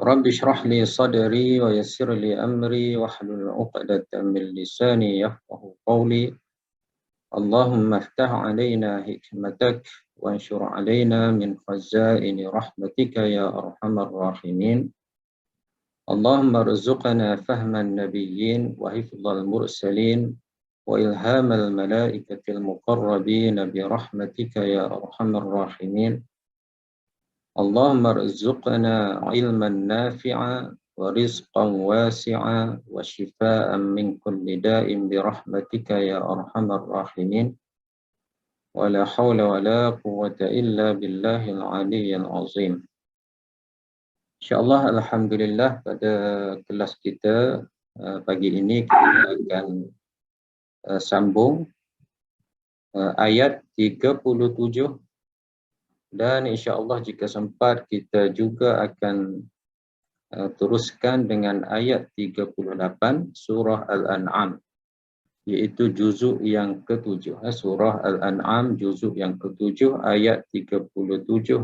رب اشرح لي صدري ويسر لي أمري واحلل عقدة من لساني يفقه قولي. اللهم افتح علينا حكمتك وانشر علينا من خزائن رحمتك يا أرحم الراحمين. اللهم ارزقنا فهم النبيين وحفظ المرسلين وإلهام الملائكة المقربين برحمتك يا أرحم الراحمين. اللهم ارزقنا علما نافعا ورزقا واسعا وشفاء من كل داء برحمتك يا أرحم الراحمين. ولا حول ولا قوة إلا بالله العلي العظيم. InsyaAllah, Alhamdulillah, pada kelas kita pagi ini kita akan sambung ayat 37. Dan insya-Allah jika sempat kita juga akan teruskan dengan ayat 38 surah Al-An'am, iaitu juzuk yang ke-7. Surah Al-An'am juzuk yang ke-7 ayat 37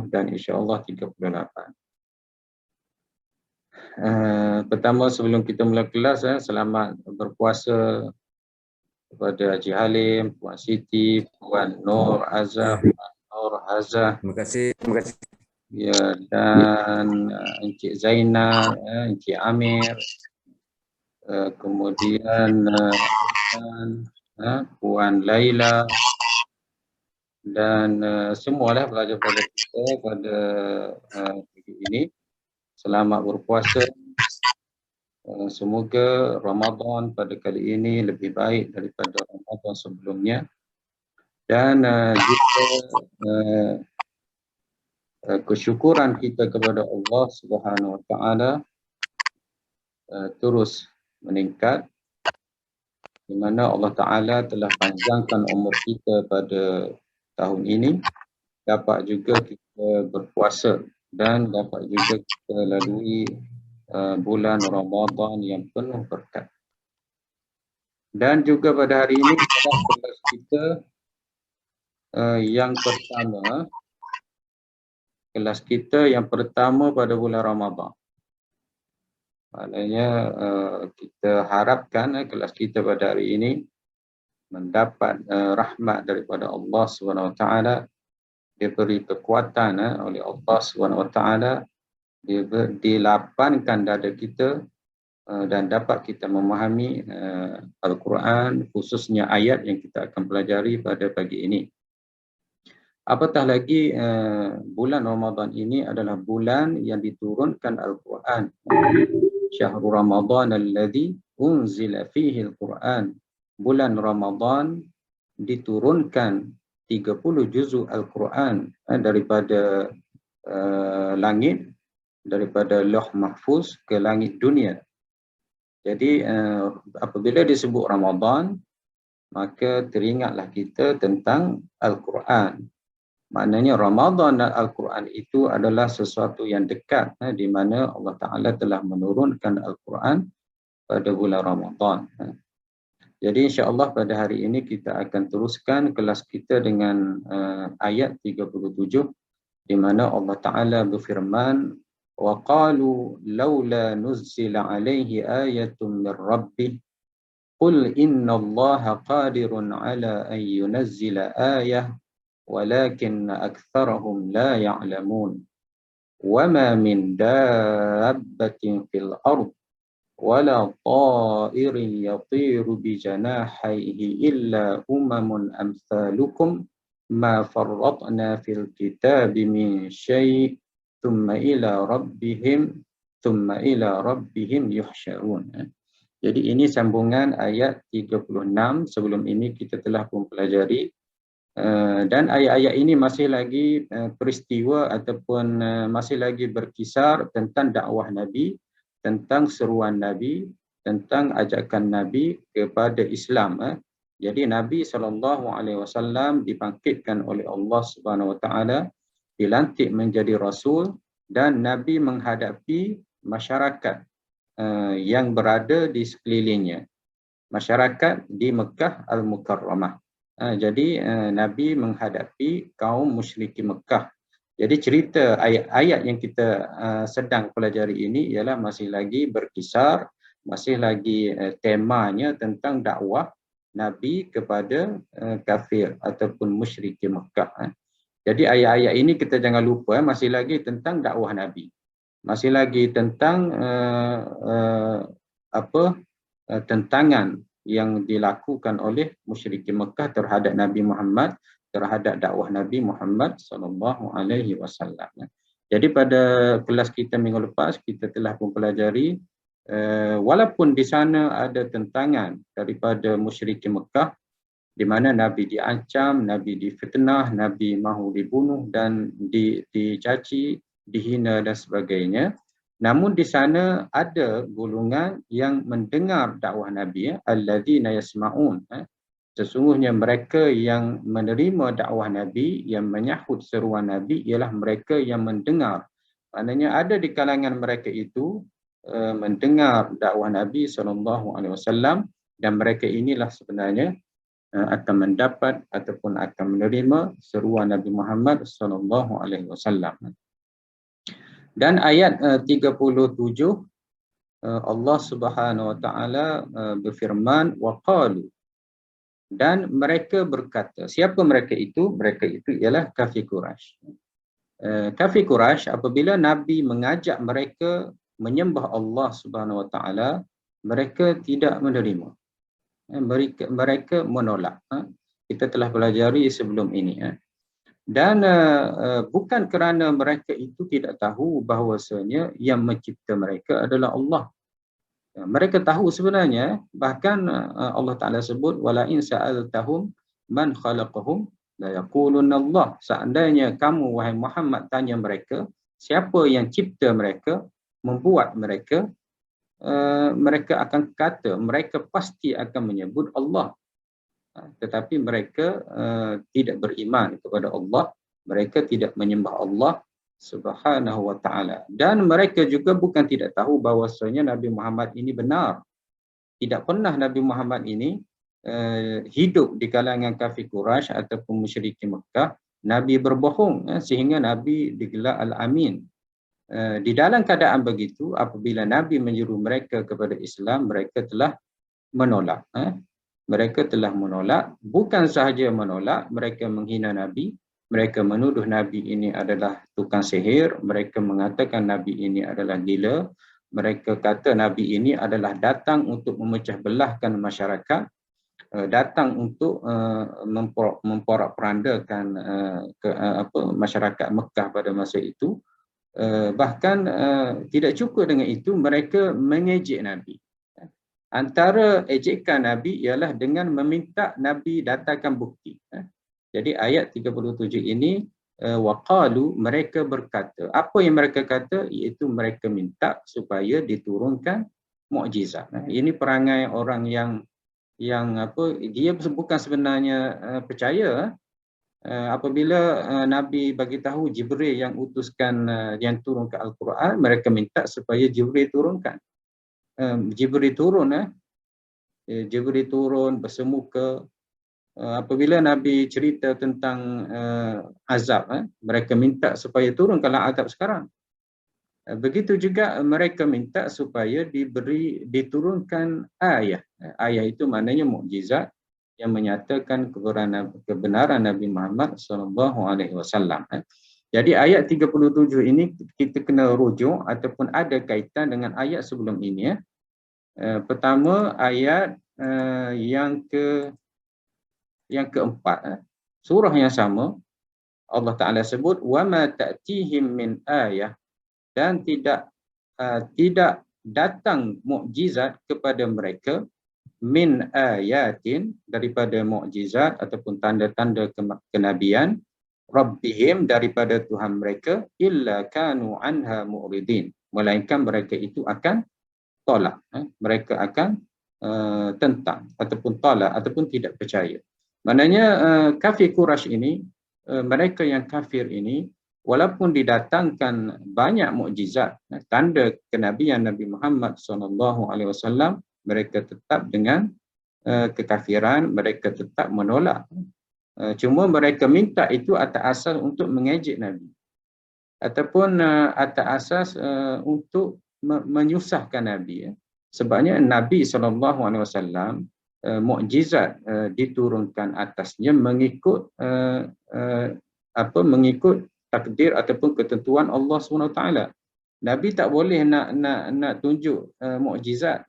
dan insya-Allah 38. Pertama sebelum kita mula kelas, selamat berpuasa kepada Haji Halim, Puan Siti, Puan Nur Azhar, Puan Nur Hazah. Terima kasih. Ya, dan Encik Zainal, Encik Amir, kemudian Puan Laila, dan semualah pelajar-pelajar kita pada pagi ini. Selamat berpuasa. Semoga Ramadan pada kali ini lebih baik daripada Ramadan sebelumnya. Dan juga kesyukuran kita kepada Allah Subhanahu Wa Taala terus meningkat, di mana Allah Taala telah panjangkan umur kita pada tahun ini, dapat juga kita berpuasa dan dapat juga kita lalui bulan Ramadan yang penuh berkat. Dan juga pada hari ini adalah kelas kita yang pertama, kelas kita yang pertama pada bulan Ramadan. Maknanya kita harapkan kelas kita pada hari ini mendapat rahmat daripada Allah SWT, diberi kekuatan oleh Allah SWT, dilapangkan dada kita dan dapat kita memahami Al-Quran, khususnya ayat yang kita akan pelajari pada pagi ini. Apatah lagi bulan Ramadan ini adalah bulan yang diturunkan Al-Quran. Syahrul Ramadan alladhi unzila fihi Al-Quran. Bulan Ramadan diturunkan 30 juzuk Al-Quran daripada langit, daripada Lauh Mahfuz ke langit dunia. Jadi apabila disebut Ramadan, maka teringatlah kita tentang Al-Quran. Maknanya Ramadan dan Al-Quran itu adalah sesuatu yang dekat, di mana Allah Ta'ala telah menurunkan Al-Quran pada bulan Ramadan. Jadi insya-Allah pada hari ini kita akan teruskan kelas kita dengan ayat 37, di mana Allah Ta'ala berfirman, وَقَالُوا لَوْلَا نُزِّلَ عَلَيْهِ آيَةٌ مِّن رَّبِّهِ قُلْ إِنَّ اللَّهَ قَادِرٌ عَلَىٰ أَن يُنَزِّلَ آيَةً ولكن أكثرهم لا يعلمون وما من دابة في الأرض ولا طائر يطير بجناحيه إلا أمثالكم ما فرطنا في الكتاب من شيء ثم إلى ربهم يحشرون. Jadi ini sambungan ayat 36. Sebelum ini kita telah pun pelajari. Dan ayat-ayat ini masih lagi peristiwa ataupun masih lagi berkisar tentang dakwah Nabi, tentang seruan Nabi, tentang ajakan Nabi kepada Islam. Jadi Nabi SAW dibangkitkan oleh Allah Subhanahu Wa Taala, dilantik menjadi Rasul, dan Nabi menghadapi masyarakat yang berada di sekelilingnya, masyarakat di Mekah Al-Mukarramah. Jadi Nabi menghadapi kaum musyriki Mekah Jadi cerita ayat-ayat yang kita sedang pelajari ini ialah masih lagi berkisar, masih lagi temanya tentang dakwah Nabi kepada kafir ataupun musyrik Mekah. Jadi ayat-ayat ini kita jangan lupa masih lagi tentang dakwah Nabi. Masih lagi tentang tentangan yang dilakukan oleh musyrikin Mekah terhadap Nabi Muhammad, terhadap dakwah Nabi Muhammad SAW. Jadi pada kelas kita minggu lepas kita telah mempelajari walaupun di sana ada tentangan daripada musyrikin Mekah di mana Nabi diancam, Nabi difitnah, Nabi mahu dibunuh dan dicaci, dihina dan sebagainya. Namun di sana ada golongan yang mendengar dakwah Nabi, alladzina yasma'un. Sesungguhnya mereka yang menerima dakwah Nabi, yang menyahut seruan Nabi ialah mereka yang mendengar. Maknanya ada di kalangan mereka itu mendengar dakwah Nabi SAW dan mereka inilah sebenarnya akan mendapat ataupun akan menerima seruan Nabi Muhammad SAW. Dan ayat 37 Allah Subhanahu Wa Taala berfirman waqalu, dan mereka berkata. Siapa mereka itu? Mereka itu ialah kafir Quraisy. Kafir Quraisy apabila Nabi mengajak mereka menyembah Allah Subhanahu Wa Taala, mereka tidak menerima. Mereka menolak. Kita telah pelajari sebelum ini. Dan bukan kerana mereka itu tidak tahu bahawasanya yang mencipta mereka adalah Allah. Mereka tahu sebenarnya, bahkan Allah Ta'ala sebut wala in sa'altahum man khalaqahum la yaqulunna Allah. Seandainya kamu wahai Muhammad tanya mereka siapa yang cipta mereka, membuat mereka, mereka akan kata, mereka pasti akan menyebut Allah. Tetapi mereka tidak beriman kepada Allah, mereka tidak menyembah Allah Subhanahu Wa Taala. Dan mereka juga bukan tidak tahu bahawasanya Nabi Muhammad ini benar. Tidak pernah Nabi Muhammad ini hidup di kalangan kafir Quraisy ataupun musyrikin Mekah. Nabi berbohong sehingga Nabi digelar Al-Amin. Di dalam keadaan begitu, apabila Nabi menyuruh mereka kepada Islam, mereka telah menolak. Mereka telah menolak, bukan sahaja menolak, mereka menghina Nabi, mereka menuduh Nabi ini adalah tukang sihir, mereka mengatakan Nabi ini adalah gila, mereka kata Nabi ini adalah datang untuk memecah belahkan masyarakat, datang untuk memporak-perandakan masyarakat Mekah pada masa itu. Bahkan tidak cukup dengan itu, mereka mengejek Nabi. Antara ejekan Nabi ialah dengan meminta Nabi datangkan bukti. Jadi ayat 37 ini waqalu, mereka berkata. Apa yang mereka kata? Iaitu mereka minta supaya diturunkan mukjizat. Ini perangai orang yang dia bukan sebenarnya percaya. Apabila Nabi bagi tahu Jibril yang utuskan yang turun ke Al-Quran, mereka minta supaya Jibril turunkan. Jibril turun, Jibril turun bersemuka. Apabila Nabi cerita tentang azab, mereka minta supaya turunkanlah azab sekarang. Begitu juga mereka minta supaya diturunkan ayat. Ayat itu maknanya mukjizat yang menyatakan kebenaran Nabi Muhammad SAW. Jadi ayat 37 ini kita kena rujuk ataupun ada kaitan dengan ayat sebelum ini. Pertama ayat yang keempat. Surah yang sama Allah Ta'ala sebut وَمَا تَأْتِيهِمْ مِنْ آيَةٍ, dan tidak datang mukjizat kepada mereka min ayatin, daripada mukjizat ataupun tanda-tanda kenabian, rabbihim, daripada Tuhan mereka, illa kanu anha mu'ridin, melainkan mereka itu akan tolak. Mereka akan tentang ataupun tolak ataupun tidak percaya. Maknanya kafir Quraisy ini, mereka yang kafir ini, walaupun didatangkan banyak mukjizat, tanda kenabian Nabi Muhammad SAW, mereka tetap dengan kekafiran, mereka tetap menolak. Cuma mereka minta itu atas asas untuk mengejek Nabi. ataupun atas asas untuk menyusahkan Nabi. Sebabnya Nabi SAW mukjizat diturunkan atasnya mengikut mengikut takdir ataupun ketentuan Allah SWT. Nabi tak boleh nak tunjuk mukjizat.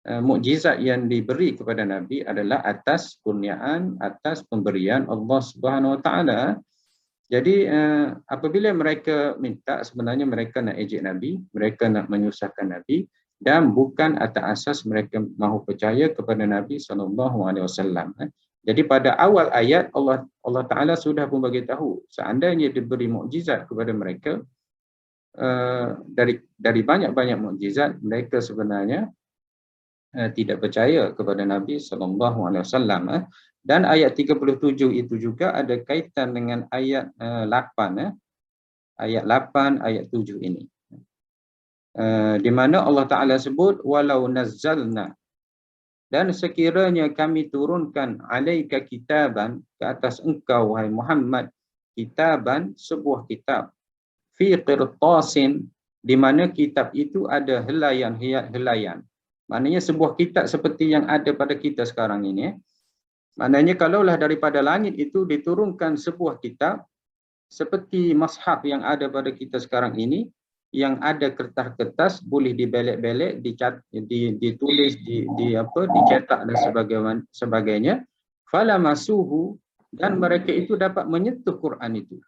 Mukjizat yang diberi kepada Nabi adalah atas kurniaan, atas pemberian Allah Subhanahu Wa Taala. Jadi apabila mereka minta, sebenarnya mereka nak ejek Nabi, mereka nak menyusahkan Nabi, dan bukan atas asas mereka mahu percaya kepada Nabi SAW. Jadi pada awal ayat Allah Taala sudah pun bagi tahu, seandainya diberi mukjizat kepada mereka, dari banyak-banyak mukjizat, mereka sebenarnya tidak percaya kepada Nabi SAW. Dan ayat 37 itu juga ada kaitan dengan ayat 8. Ayat 8, ayat 7 ini. Di mana Allah Ta'ala sebut, walau nazzalna, dan sekiranya kami turunkan alaika kitaban, ke atas engkau wahai Muhammad, kitaban, sebuah kitab, fi qirtasin, di mana kitab itu ada helaian. Maknanya sebuah kitab seperti yang ada pada kita sekarang ini. Maknanya kalaulah daripada langit itu diturunkan sebuah kitab seperti mushaf yang ada pada kita sekarang ini, yang ada kertas-kertas boleh dibelek-belek, ditulis, dicetak dan sebagainya. Fala masuhu, dan mereka itu dapat menyentuh Quran itu.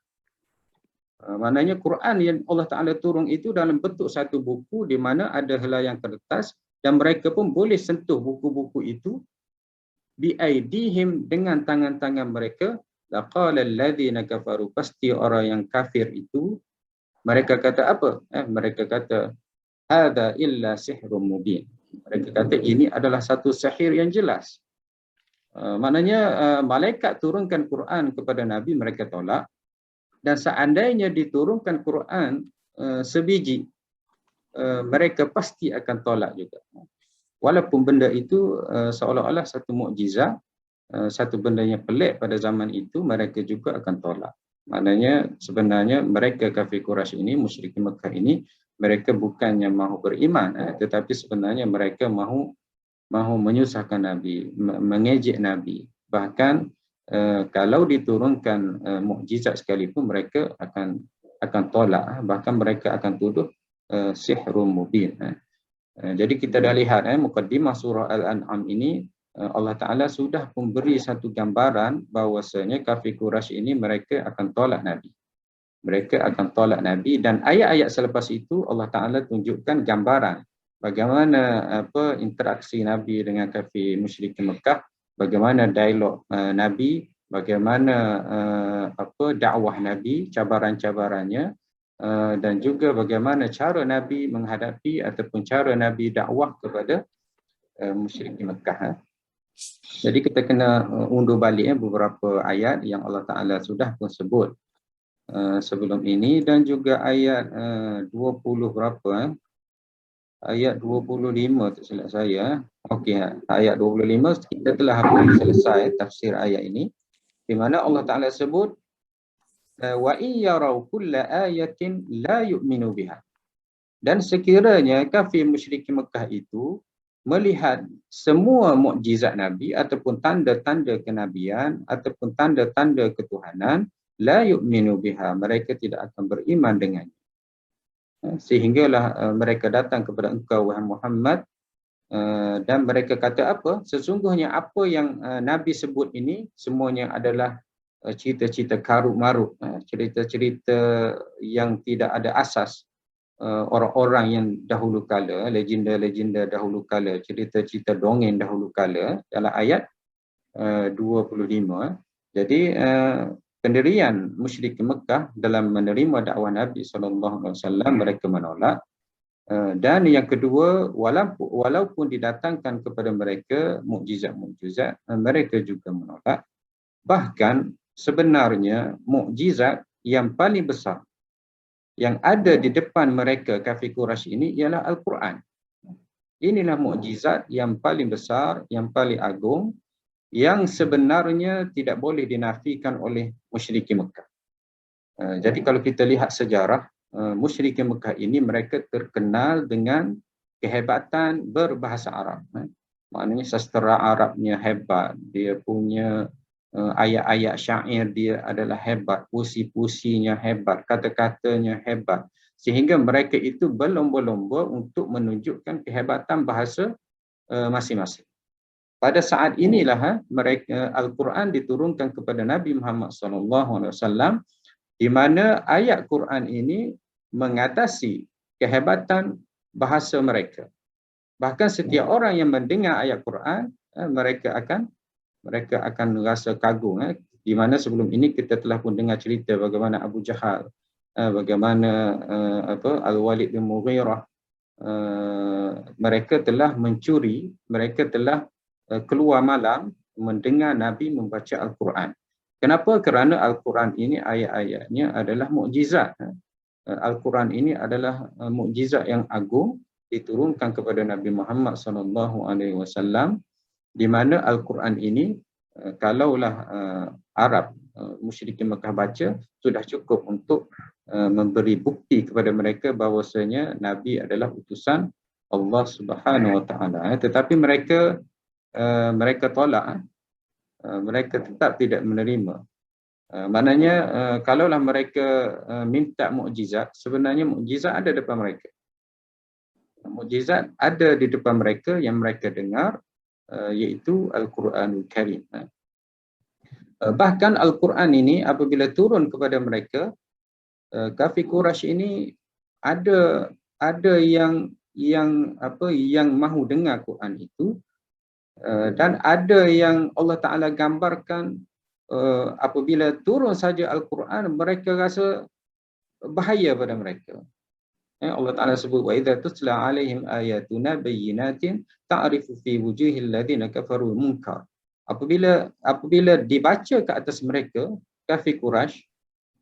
Maknanya Quran yang Allah Ta'ala turun itu dalam bentuk satu buku di mana ada helaian kertas, dan mereka pun boleh sentuh buku-buku itu biaidihim, dengan tangan-tangan mereka. Laqala alladhina kafaru, pasti orang yang kafir itu mereka kata apa? Mereka kata hadza illa sihrun mubin. Mereka kata ini adalah satu sihir yang jelas. Maknanya malaikat turunkan Quran kepada Nabi, mereka tolak. Dan seandainya diturunkan Quran sebiji, mereka pasti akan tolak juga. Walaupun benda itu seolah-olah satu mukjizat, satu benda yang pelik pada zaman itu, mereka juga akan tolak. Maknanya sebenarnya mereka kafir Quraisy ini, musyrikin Mekah ini, mereka bukannya mahu beriman, tetapi sebenarnya mereka mahu menyusahkan Nabi, mengejek Nabi. Bahkan kalau diturunkan mukjizat sekalipun, mereka akan tolak, bahkan mereka akan tuduh sihrun mubin. Jadi kita dah lihat mukaddimah surah Al-An'am ini, Allah Ta'ala sudah memberi satu gambaran bahawasanya kafir Quraisy ini mereka akan tolak Nabi. Mereka akan tolak Nabi, dan ayat-ayat selepas itu Allah Ta'ala tunjukkan gambaran bagaimana interaksi Nabi dengan kafir musyrikin Mekah, bagaimana dialog Nabi, bagaimana dakwah Nabi, cabaran-cabarannya, dan juga bagaimana cara Nabi menghadapi ataupun cara Nabi dakwah kepada musyrikin Mekah. Jadi kita kena undur balik beberapa ayat yang Allah Ta'ala sudah pun sebut sebelum ini, dan juga ayat 20 berapa ayat 25 tak silap saya. Okey, ayat 25 kita telah selesai tafsir ayat ini, di mana Allah Ta'ala sebut wa iyyarau kulla ayatin la yu'minu biha. Dan sekiranya kafir musyrikin Mekah itu melihat semua mukjizat Nabi ataupun tanda-tanda kenabian ataupun tanda-tanda ketuhanan, la yu'minu biha, mereka tidak akan beriman dengannya. Sehinggalah mereka datang kepada engkau wahai Muhammad, dan mereka kata apa? Sesungguhnya apa yang Nabi sebut ini semuanya adalah cerita-cerita karut-marut, cerita-cerita yang tidak ada asas. Orang-orang yang dahulu kala, legenda-legenda dahulu kala, cerita-cerita dongeng dahulu kala, dalam ayat 25. Jadi pendirian musyrik Mekah dalam menerima dakwah Nabi SAW, mereka menolak. Dan yang kedua, walaupun didatangkan kepada mereka mukjizat-mukjizat, mereka juga menolak. Bahkan sebenarnya mukjizat yang paling besar yang ada di depan mereka kafir Quraisy ini ialah Al-Quran. Inilah mukjizat yang paling besar, yang paling agung, yang sebenarnya tidak boleh dinafikan oleh musyrikin Mekah. Jadi kalau kita lihat sejarah, musyrikin Mekah ini mereka terkenal dengan kehebatan berbahasa Arab. Maknanya sastera Arabnya hebat, dia punya ayat-ayat syair dia adalah hebat, puisi-puisinya hebat, kata-katanya hebat. Sehingga mereka itu berlomba-lomba untuk menunjukkan kehebatan bahasa masing-masing. Pada saat inilah mereka Al-Quran diturunkan kepada Nabi Muhammad SAW, di mana ayat Quran ini mengatasi kehebatan bahasa mereka. Bahkan setiap orang yang mendengar ayat Quran, mereka akan rasa kagum. Di mana sebelum ini kita telah pun dengar cerita bagaimana Abu Jahal, bagaimana Al-Walid bin Mughirah, mereka telah mencuri, mereka telah keluar malam mendengar Nabi membaca Al-Quran. Kenapa? Kerana Al-Quran ini ayat-ayatnya adalah mukjizat. Al-Quran ini adalah mukjizat yang agung diturunkan kepada Nabi Muhammad SAW, di mana Al-Quran ini kalaulah Arab musyrikin Mekah baca, sudah cukup untuk memberi bukti kepada mereka bahawasanya Nabi adalah utusan Allah Subhanahu Wa Taala. Tetapi mereka tolak. Mereka tetap tidak menerima. Maknanya kalaulah mereka minta mukjizat, sebenarnya mukjizat ada depan mereka. Mukjizat ada di depan mereka yang mereka dengar, iaitu Al-Quranul Karim. Bahkan Al-Quran ini apabila turun kepada mereka, kafir Quraisy ini ada yang mahu dengar Quran itu, dan ada yang Allah Ta'ala gambarkan apabila turun saja Al-Quran, mereka rasa bahaya pada mereka. Allah Ta'ala sebut, wa idza tutla alaihim ayatuna bayyinatin ta'rifu fi wujuhil ladzina kafaru munkar. Apabila dibaca ke atas mereka, kafir Quraisy,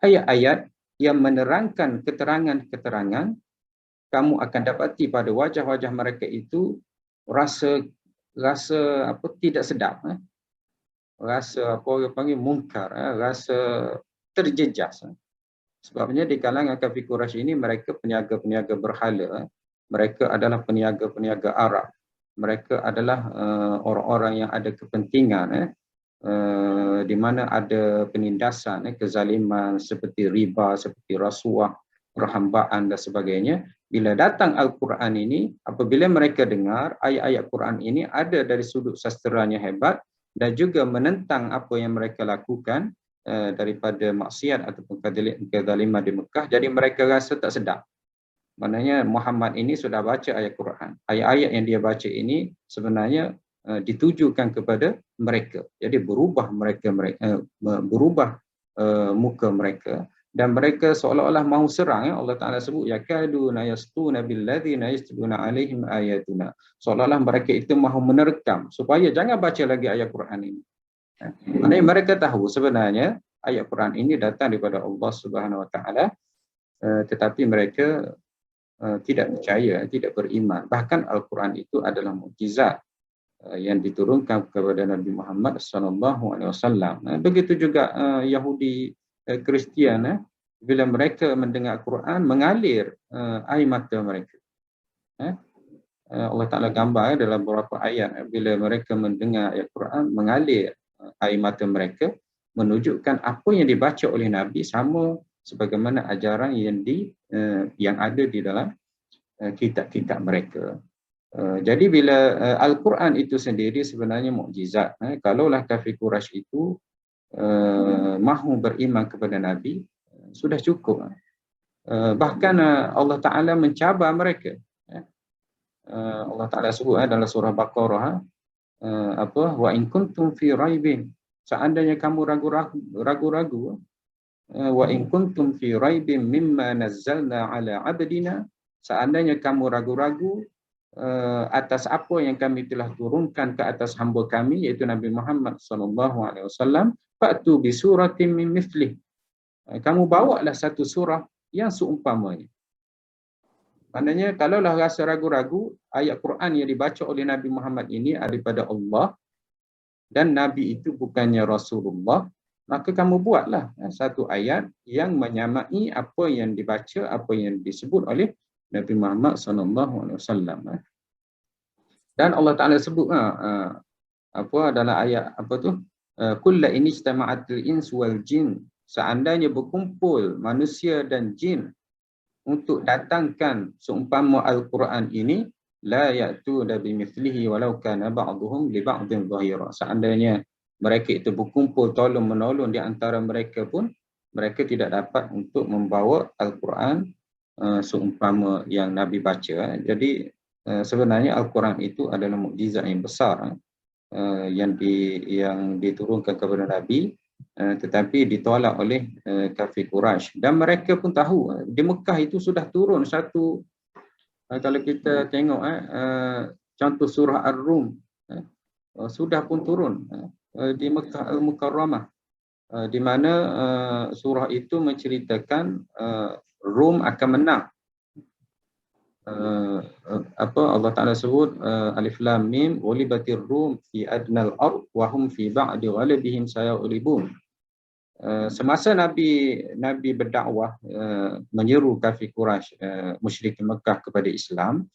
ayat-ayat yang menerangkan keterangan-keterangan, kamu akan dapati pada wajah-wajah mereka itu rasa tidak sedap, rasa orang panggil munkar, rasa terjejas. Sebabnya di kalangan kafir Quraisy ini mereka peniaga-peniaga berhala, mereka adalah peniaga-peniaga Arab, mereka adalah orang-orang yang ada kepentingan, di mana ada penindasan, kezaliman seperti riba, seperti rasuah, perhambaan dan sebagainya. Bila datang Al-Quran ini, apabila mereka dengar ayat-ayat Quran ini ada dari sudut sastranya hebat dan juga menentang apa yang mereka lakukan daripada maksiat ataupun kezaliman di Mekah, jadi mereka rasa tak sedap. Maknanya Muhammad ini sudah baca ayat Quran. Ayat-ayat yang dia baca ini sebenarnya ditujukan kepada mereka. Jadi berubah muka mereka. Dan mereka seolah-olah mahu serang. Allah Ta'ala sebut, yakaduna yastuna billadzina yasluna alaihim ayatuna. Seolah-olah mereka itu mahu menerkam supaya jangan baca lagi ayat Quran ini. Maknanya mereka tahu sebenarnya ayat Quran ini datang daripada Allah Subhanahu Wa Ta'ala, tetapi mereka tidak percaya, tidak beriman. Bahkan Al-Quran itu adalah mukjizat yang diturunkan kepada Nabi Muhammad SAW. Begitu juga Yahudi, Kristian, bila mereka mendengar Quran, mengalir air mata mereka. Allah Ta'ala gambar dalam beberapa ayat, bila mereka mendengar ayat Quran, mengalir air mata mereka, menunjukkan apa yang dibaca oleh Nabi sama sebagaimana ajaran yang ada di dalam kitab-kitab mereka. Jadi bila Al-Quran itu sendiri sebenarnya mukjizat. Kalaulah kafir Quraisy itu mahu beriman kepada Nabi, sudah cukup. Bahkan Allah Ta'ala mencabar mereka. Allah Ta'ala sebut dalam surah Baqarah, wa in kuntum fi raibin, seandainya kamu ragu-ragu, wa in kuntum fi raibin mimma nazzalna ala abdina, seandainya kamu ragu-ragu atas apa yang kami telah turunkan ke atas hamba kami, iaitu Nabi Muhammad SAW, fa'tu bi suratin min mithlih, kamu bawalah satu surah yang seumpamanya. Maknanya kalaulah rasa ragu-ragu, ayat Quran yang dibaca oleh Nabi Muhammad ini daripada Allah, dan Nabi itu bukannya Rasulullah, maka kamu buatlah satu ayat yang menyamai apa yang dibaca, apa yang disebut oleh Nabi Muhammad SAW. Dan Allah Taala sebut apa dalam ayat apa tu, kullu in istama'atil ins wal jin, seandainya berkumpul manusia dan jin untuk datangkan seumpama Al-Quran ini, la ya'tuna bimithlihi walau kana ba'dhum li ba'dhin dhahira. Seandainya mereka itu berkumpul tolong menolong di antara mereka pun, mereka tidak dapat untuk membawa Al-Quran seumpama yang Nabi baca. Jadi sebenarnya Al-Quran itu adalah mukjizat yang besar yang diturunkan kepada Nabi, tetapi ditolak oleh kafir Quraisy. Dan mereka pun tahu di Mekah itu sudah turun satu, kalau kita tengok contoh surah Ar-Rum, sudah pun turun di Mekah Al-Mukarramah, di mana surah itu menceritakan Rum akan menang. Allah Taala sebut alif lam mim ghulibatir rum fi adnal ard wa hum fi ba'di ghalabihim sayaghlibun. Semasa Nabi berdakwah menyeru kafir Quraisy, musyrik Mekah kepada Islam,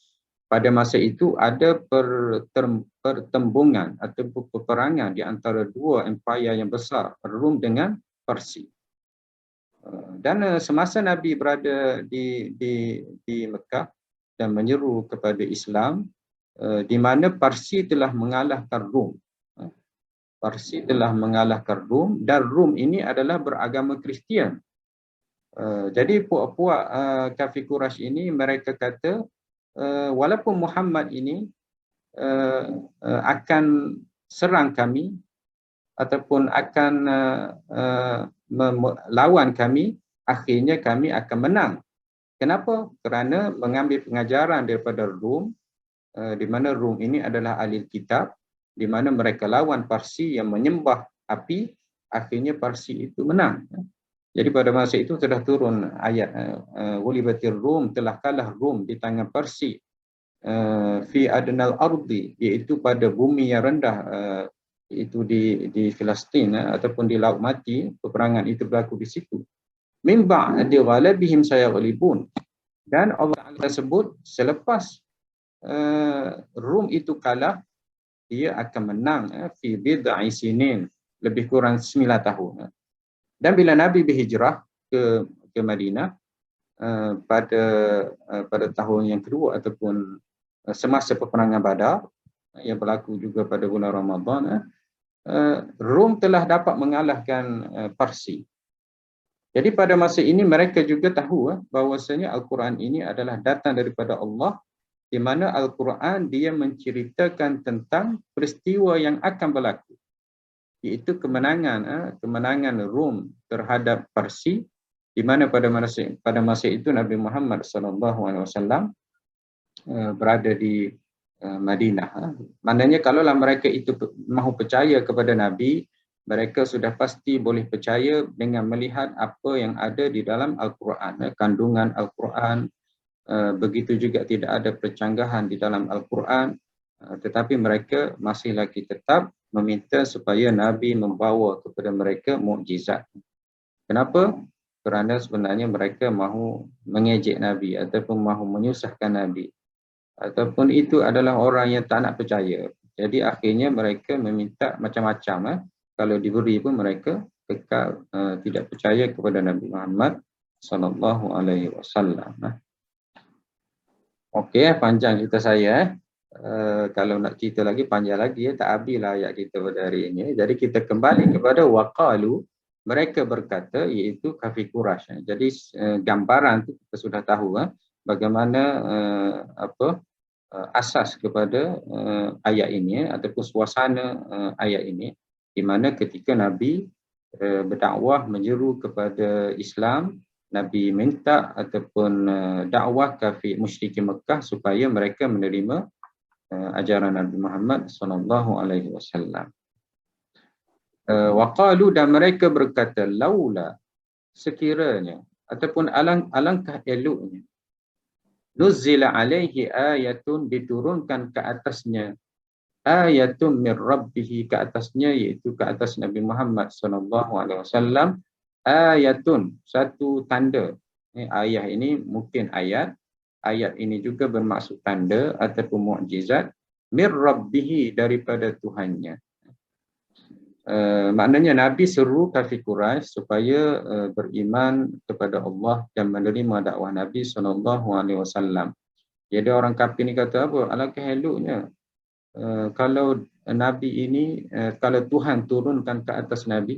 pada masa itu ada pertembungan atau peperangan di antara dua empayar yang besar, Rum dengan Parsi. Dan semasa Nabi berada di Mekah dan menyeru kepada Islam, di mana Parsi telah mengalahkan Rum. Parsi telah mengalahkan Rum, dan Rum ini adalah beragama Kristian. Jadi puak-puak kafir Quraisy ini mereka kata, walaupun Muhammad ini akan serang kami ataupun akan melawan kami, akhirnya kami akan menang. Kenapa? Kerana mengambil pengajaran daripada Rum, di mana Rum ini adalah ahli kitab, di mana mereka lawan Parsi yang menyembah api, akhirnya Parsi itu menang. Jadi pada masa itu telah turun ayat ghulibatir Rum, telah kalah Rum di tangan Parsi, fi adnal ardi, iaitu pada bumi yang rendah, itu di Palestin ataupun di Laut Mati. Peperangan itu berlaku di situ. Min ba'di ghalabihim sayaghlibun. Dan Allah Taala sebut selepas Rum itu kalah, dia akan menang fi bid'i sinin, lebih kurang 9 tahun. Dan bila Nabi berhijrah ke Madinah pada tahun yang kedua ataupun semasa peperangan Badar yang berlaku juga pada bulan Ramadan, Rum telah dapat mengalahkan Parsi. Jadi pada masa ini mereka juga tahu bahawasanya Al-Quran ini adalah datang daripada Allah, di mana Al-Quran dia menceritakan tentang peristiwa yang akan berlaku, iaitu kemenangan Rum terhadap Parsi, di mana pada masa itu Nabi Muhammad SAW berada di Madinah. Maknanya kalaulah mereka itu mahu percaya kepada Nabi, mereka sudah pasti boleh percaya dengan melihat apa yang ada di dalam Al-Quran, kandungan Al-Quran. Begitu juga tidak ada percanggahan di dalam Al-Quran, tetapi mereka masih lagi tetap meminta supaya Nabi membawa kepada mereka mukjizat. Kenapa? Kerana sebenarnya mereka mahu mengejek Nabi ataupun mahu menyusahkan Nabi, ataupun itu adalah orang yang tak nak percaya. Jadi akhirnya mereka meminta macam-macam. Kalau diberi pun mereka kekal tidak percaya kepada Nabi Muhammad SAW. Okey, panjang cerita saya. Kalau nak cerita lagi panjang lagi, tak habislah ayat kita pada hari ini. Jadi kita kembali kepada waqalu, mereka berkata, iaitu kafir Quraisy. Jadi gambaran tu kita sudah tahu bagaimana asas kepada ayat ini ataupun suasana ayat ini, di mana ketika Nabi berdakwah menyeru kepada Islam, Nabi minta ataupun dakwah kafir musyrik Mekah supaya mereka menerima ajaran Nabi Muhammad SAW. Waqalu, dan mereka berkata, laula, sekiranya ataupun alangkah eloknya, nuzzila alaihi ayatun, diturunkan ke atasnya ayatun min rabbih, ke atasnya iaitu ke atas Nabi Muhammad sallallahu alaihi wasallam, ayatun, satu tanda. Ayat ini mungkin ayat, ayat ini juga bermaksud tanda ataupun mukjizat, min rabbih, daripada Tuhannya. Maknanya Nabi seru kafir Quraisy supaya beriman kepada Allah dan menerima dakwah Nabi SAW. Jadi orang kafir ni kata apa? Alangkah eloknya kalau Nabi ini, kalau Tuhan turunkan ke atas Nabi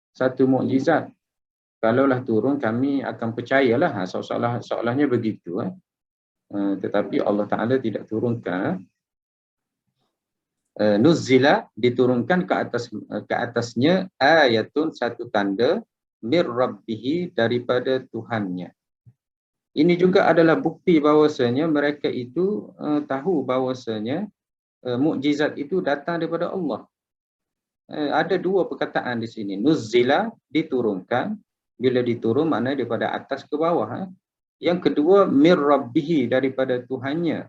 satu mukjizat, kalaulah turun kami akan percayalah. Seolah-olahnya begitu. Tetapi Allah Ta'ala tidak turunkan. Nuzila, diturunkan ke atasnya ayatun, satu tanda, mir rabbihi, daripada Tuhannya. Ini juga adalah bukti bahawasanya mereka itu tahu bahawasanya mukjizat itu datang daripada Allah. Ada dua perkataan di sini. Nuzila, diturunkan. Bila diturun maknanya daripada atas ke bawah. Yang kedua, mir rabbihi, daripada Tuhannya.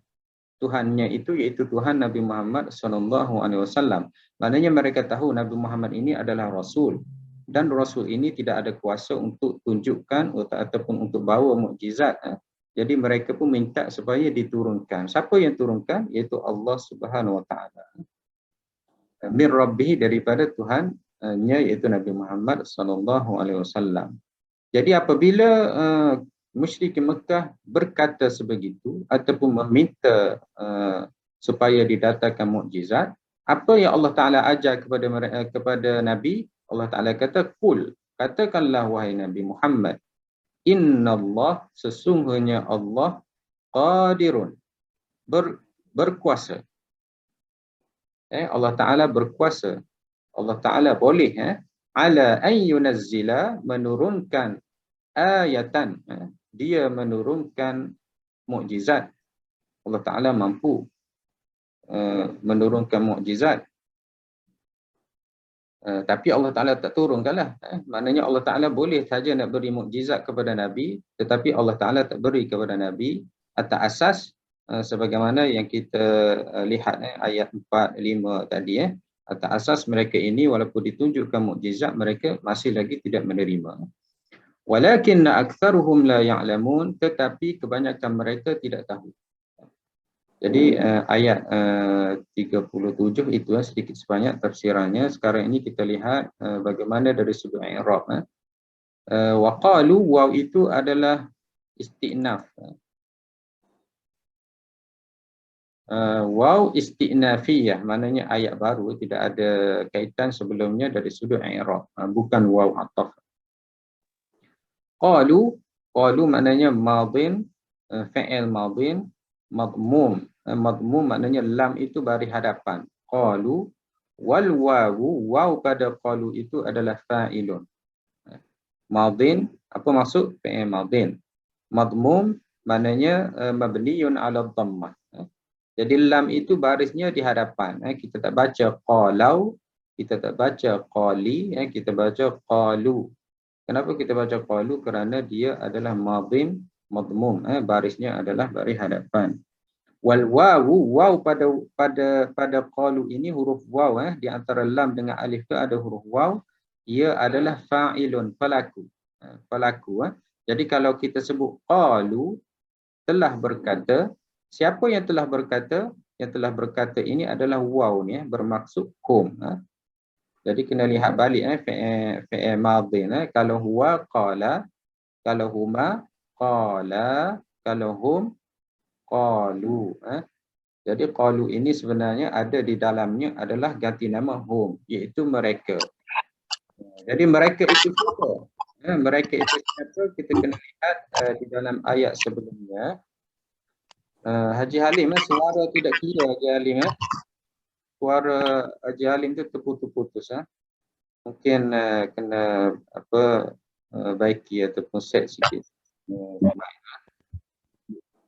Tuhannya itu iaitu Tuhan Nabi Muhammad SAW. Maknanya mereka tahu Nabi Muhammad ini adalah Rasul. Dan Rasul ini tidak ada kuasa untuk tunjukkan ataupun untuk bawa mukjizat. Jadi mereka pun minta supaya diturunkan. Siapa yang turunkan? Iaitu Allah Subhanahu Wa Taala. Mir Rabbih, daripada Tuhannya iaitu Nabi Muhammad SAW. Jadi apabila musyrik Mekah berkata sebegitu ataupun meminta supaya didatangkan mukjizat, apa yang Allah Taala ajar kepada Nabi? Allah Taala kata, "Qul", katakanlah wahai Nabi Muhammad, "Innallah", sesungguhnya Allah, qadirun, berkuasa. Allah Taala berkuasa. Allah Taala boleh ala an yunazzila, menurunkan ayatan, dia menurunkan mukjizat. Allah Ta'ala mampu menurunkan mukjizat. Tapi Allah Ta'ala tak turunkanlah. Maknanya Allah Ta'ala boleh saja nak beri mukjizat kepada Nabi, tetapi Allah Ta'ala tak beri kepada Nabi atas asas sebagaimana yang kita lihat ayat 4, 5 tadi. Atas asas mereka ini walaupun ditunjukkan mukjizat, mereka masih lagi tidak menerima. Walakinna aktsaruhum la ya'lamun, tetapi kebanyakan mereka tidak tahu. Jadi ayat 37 itu sedikit sebanyak tafsirannya. Sekarang ini kita lihat bagaimana dari sudut i'rab. Wa qalu, waw itu adalah istinaf. Waw istinafiyah, maknanya ayat baru, tidak ada kaitan sebelumnya dari sudut i'rab, bukan waw ataf. Qalu, qalu maknanya madin, fi'il madin, madmum. Madmum maknanya lam itu baris hadapan. Qalu, wal wawu, waw pada qalu itu adalah fa'ilun. Madin, apa maksud? Fi'il madin. Madmum maknanya mabniyun ala dhammah. Jadi lam itu barisnya di hadapan. Kita tak baca qalau, kita tak baca qali, kita baca qalu. Kenapa kita baca qalu? Kerana dia adalah madhim madmum, barisnya adalah baris hadapan. Wal wawu, waw pada qalu ini huruf waw, di antara lam dengan alif tu ada huruf waw, ia adalah fa'ilun, pelaku. Pelaku. Jadi kalau kita sebut qalu, telah berkata, siapa yang telah berkata? Yang telah berkata ini adalah waw ni, bermaksud hum. Jadi kena lihat balik fi'il madhi. Kalau huwa qala, kalau huma qala, kalau hum qalu. Jadi qalu ini sebenarnya ada di dalamnya adalah ganti nama hum, iaitu mereka. Jadi mereka itu siapa? Mereka itu siapa? Kita kena lihat di dalam ayat sebelumnya. Haji Halim, suara tidak clear Haji Halim. Suara Haji Halim tu terputus-putus. Mungkin kena baiki ataupun set sikit.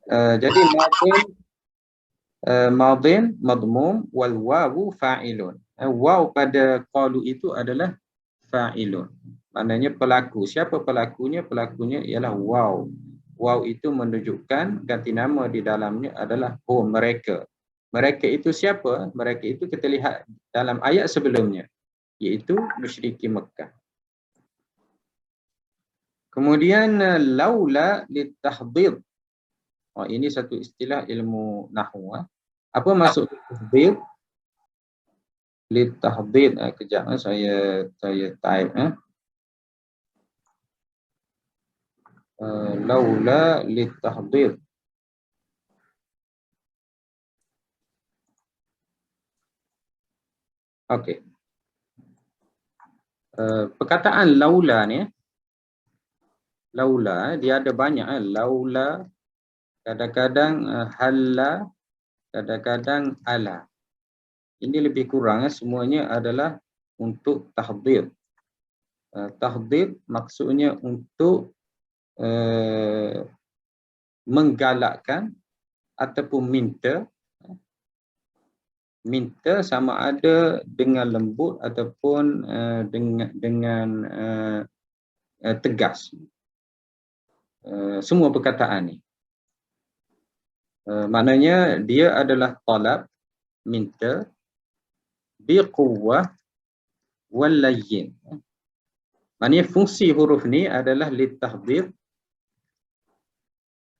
Jadi madin madmum wal wawu fa'ilun. Waw pada qalu itu adalah fa'ilun. Maknanya pelaku. Siapa pelakunya? Pelakunya ialah waw. Waw itu menunjukkan ganti nama di dalamnya adalah hum, mereka. Mereka itu siapa? Mereka itu kita lihat dalam ayat sebelumnya, iaitu musyrikin Mekah. Kemudian laula litahdid. Ini satu istilah ilmu nahwu. Apa maksud tahdid? Litahdid. Kejap saya type. Laula litahdid. Okey. Perkataan laula ni, laula dia ada banyak. Laula, kadang-kadang halla, kadang-kadang ala. Ini lebih kurang semuanya adalah untuk tahdid. Tahdid maksudnya untuk menggalakkan ataupun minta sama ada dengan lembut ataupun dengan tegas. Semua perkataan ni maknanya dia adalah talab, minta, biquwwah wal layyin. Maknanya fungsi huruf ni adalah litahdid.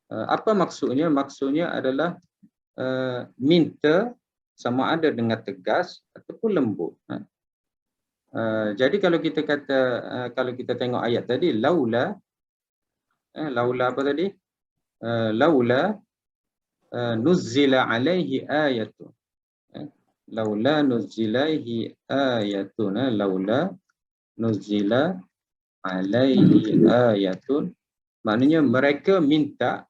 Apa maksudnya? Maksudnya adalah minta sama ada dengan tegas ataupun lembut. Jadi kalau kita kata, kalau kita tengok ayat tadi, laula, laula apa tadi? Laula nuzzila alaihi ayatun. Laula nuzzilaihi ayatun. Laula nuzzila alaihi ayatun. Maknanya mereka minta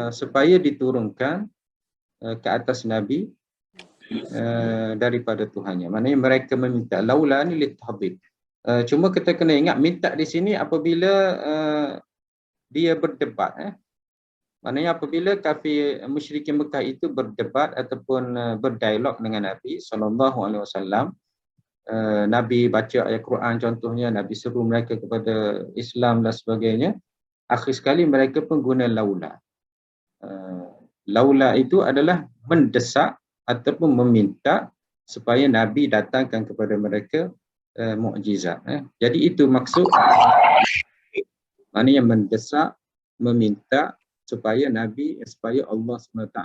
supaya diturunkan ke atas Nabi daripada Tuhannya. Maknanya mereka meminta. Laula ni litahdid. Cuma kita kena ingat minta di sini apabila dia berdebat. Maknanya apabila kafir musyrikin Mekah itu berdebat ataupun berdialog dengan Nabi SAW, Nabi baca ayat Quran contohnya, Nabi seru mereka kepada Islam dan sebagainya, akhir sekali mereka pun guna laula. Laula itu adalah mendesak ataupun meminta supaya Nabi datangkan kepada mereka mukjizat. Jadi itu maksud, maknanya mendesak, meminta supaya Nabi, supaya Allah SWT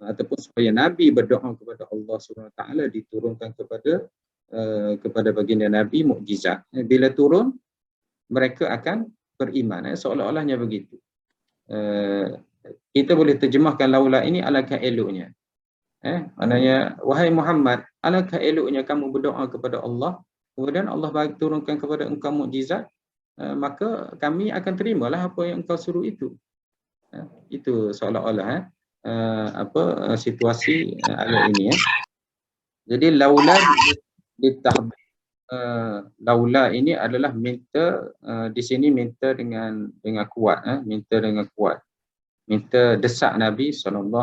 ataupun supaya Nabi berdoa kepada Allah SWT diturunkan kepada baginda Nabi mukjizat. Bila turun, mereka akan beriman. Seolah-olahnya begitu. Kita boleh terjemahkan laula ini alangkah eloknya. Maknanya, wahai Muhammad, alangkah eloknya kamu berdoa kepada Allah, kemudian Allah bagi turunkan kepada engkau mukjizat, maka kami akan terimalah apa yang engkau suruh itu. Itu seolah-olah situasi ayat ini. Jadi laula ditahdid, laula ini adalah minta, di sini minta dengan kuat, minta dengan kuat, minta desak Nabi SAW.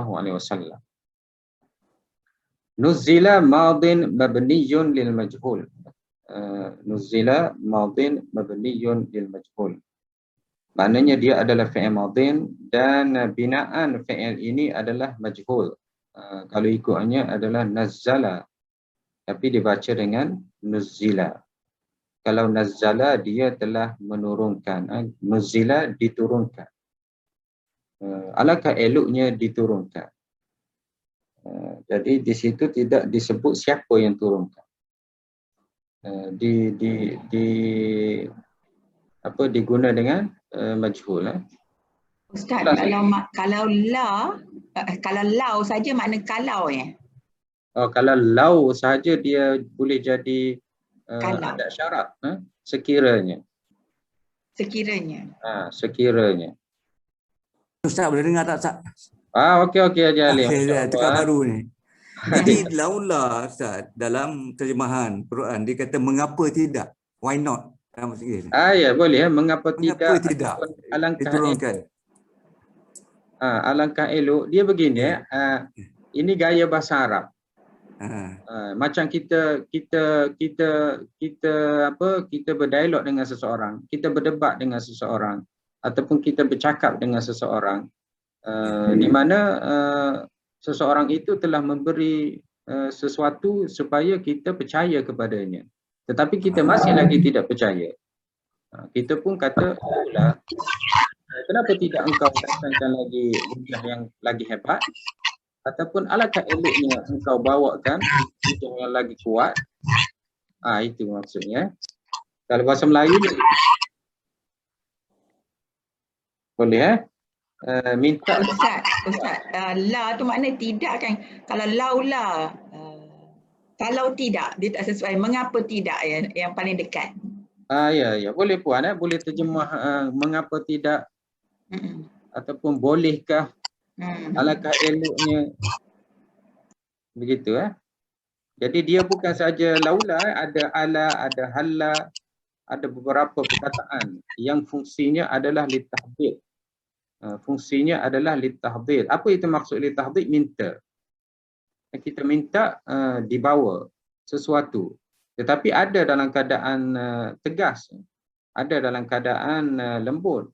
Nuzila madin mabniyun lil majhul. Nuzila madin mabniyun lil majhul. Maknanya dia adalah fi'il madin dan binaan fi'il ini adalah majhul. Kalau ikutnya adalah nazzala, tapi dibaca dengan nuzila. Kalau nazzala dia telah menurunkan, nuzila diturunkan. Alangkah eloknya diturunkan. Jadi di situ tidak disebut siapa yang turunkan. Diguna dengan majhul. Ustaz, kalau lau saja makna kalau ya. Kalau lau saja dia boleh jadi ada syarat, sekiranya. Sekiranya. Ustaz boleh dengar tak Ustaz? Okey Haji Alim. Tukar baru ni. Jadi laula Ustaz dalam terjemahan Quran dia kata mengapa tidak? Why not? Ya boleh. Mengapa tidak? Alangkah diturunkan. Alangkah elok. Dia begini, ini gaya bahasa Arab. Macam kita berdialog dengan seseorang, kita berdebat dengan seseorang, ataupun kita bercakap dengan seseorang, di mana seseorang itu telah memberi sesuatu supaya kita percaya kepadanya. Tetapi kita masih lagi tidak percaya. Kita pun kata, "Itulah, kenapa tidak engkau datangkan lagi hujah yang lagi hebat? Ataupun alangkah eloknya engkau bawakan hujah yang lagi kuat." Itu maksudnya. Kalau bahasa Melayu boleh minta. Ustaz, la tu makna tidak kan? Kalau laula, kalau tidak, dia tak sesuai. Mengapa tidak yang paling dekat? Ya, boleh puan, boleh terjemah mengapa tidak, ataupun bolehkah, alangkah eloknya, begitu. Jadi dia bukan saja laula, ada ala, ada halla, ada beberapa perkataan yang fungsinya adalah litahdid. Fungsinya adalah litahdid. Apa itu maksud litahdid? Minta. Kita minta dibawa sesuatu. Tetapi ada dalam keadaan tegas, ada dalam keadaan lembut.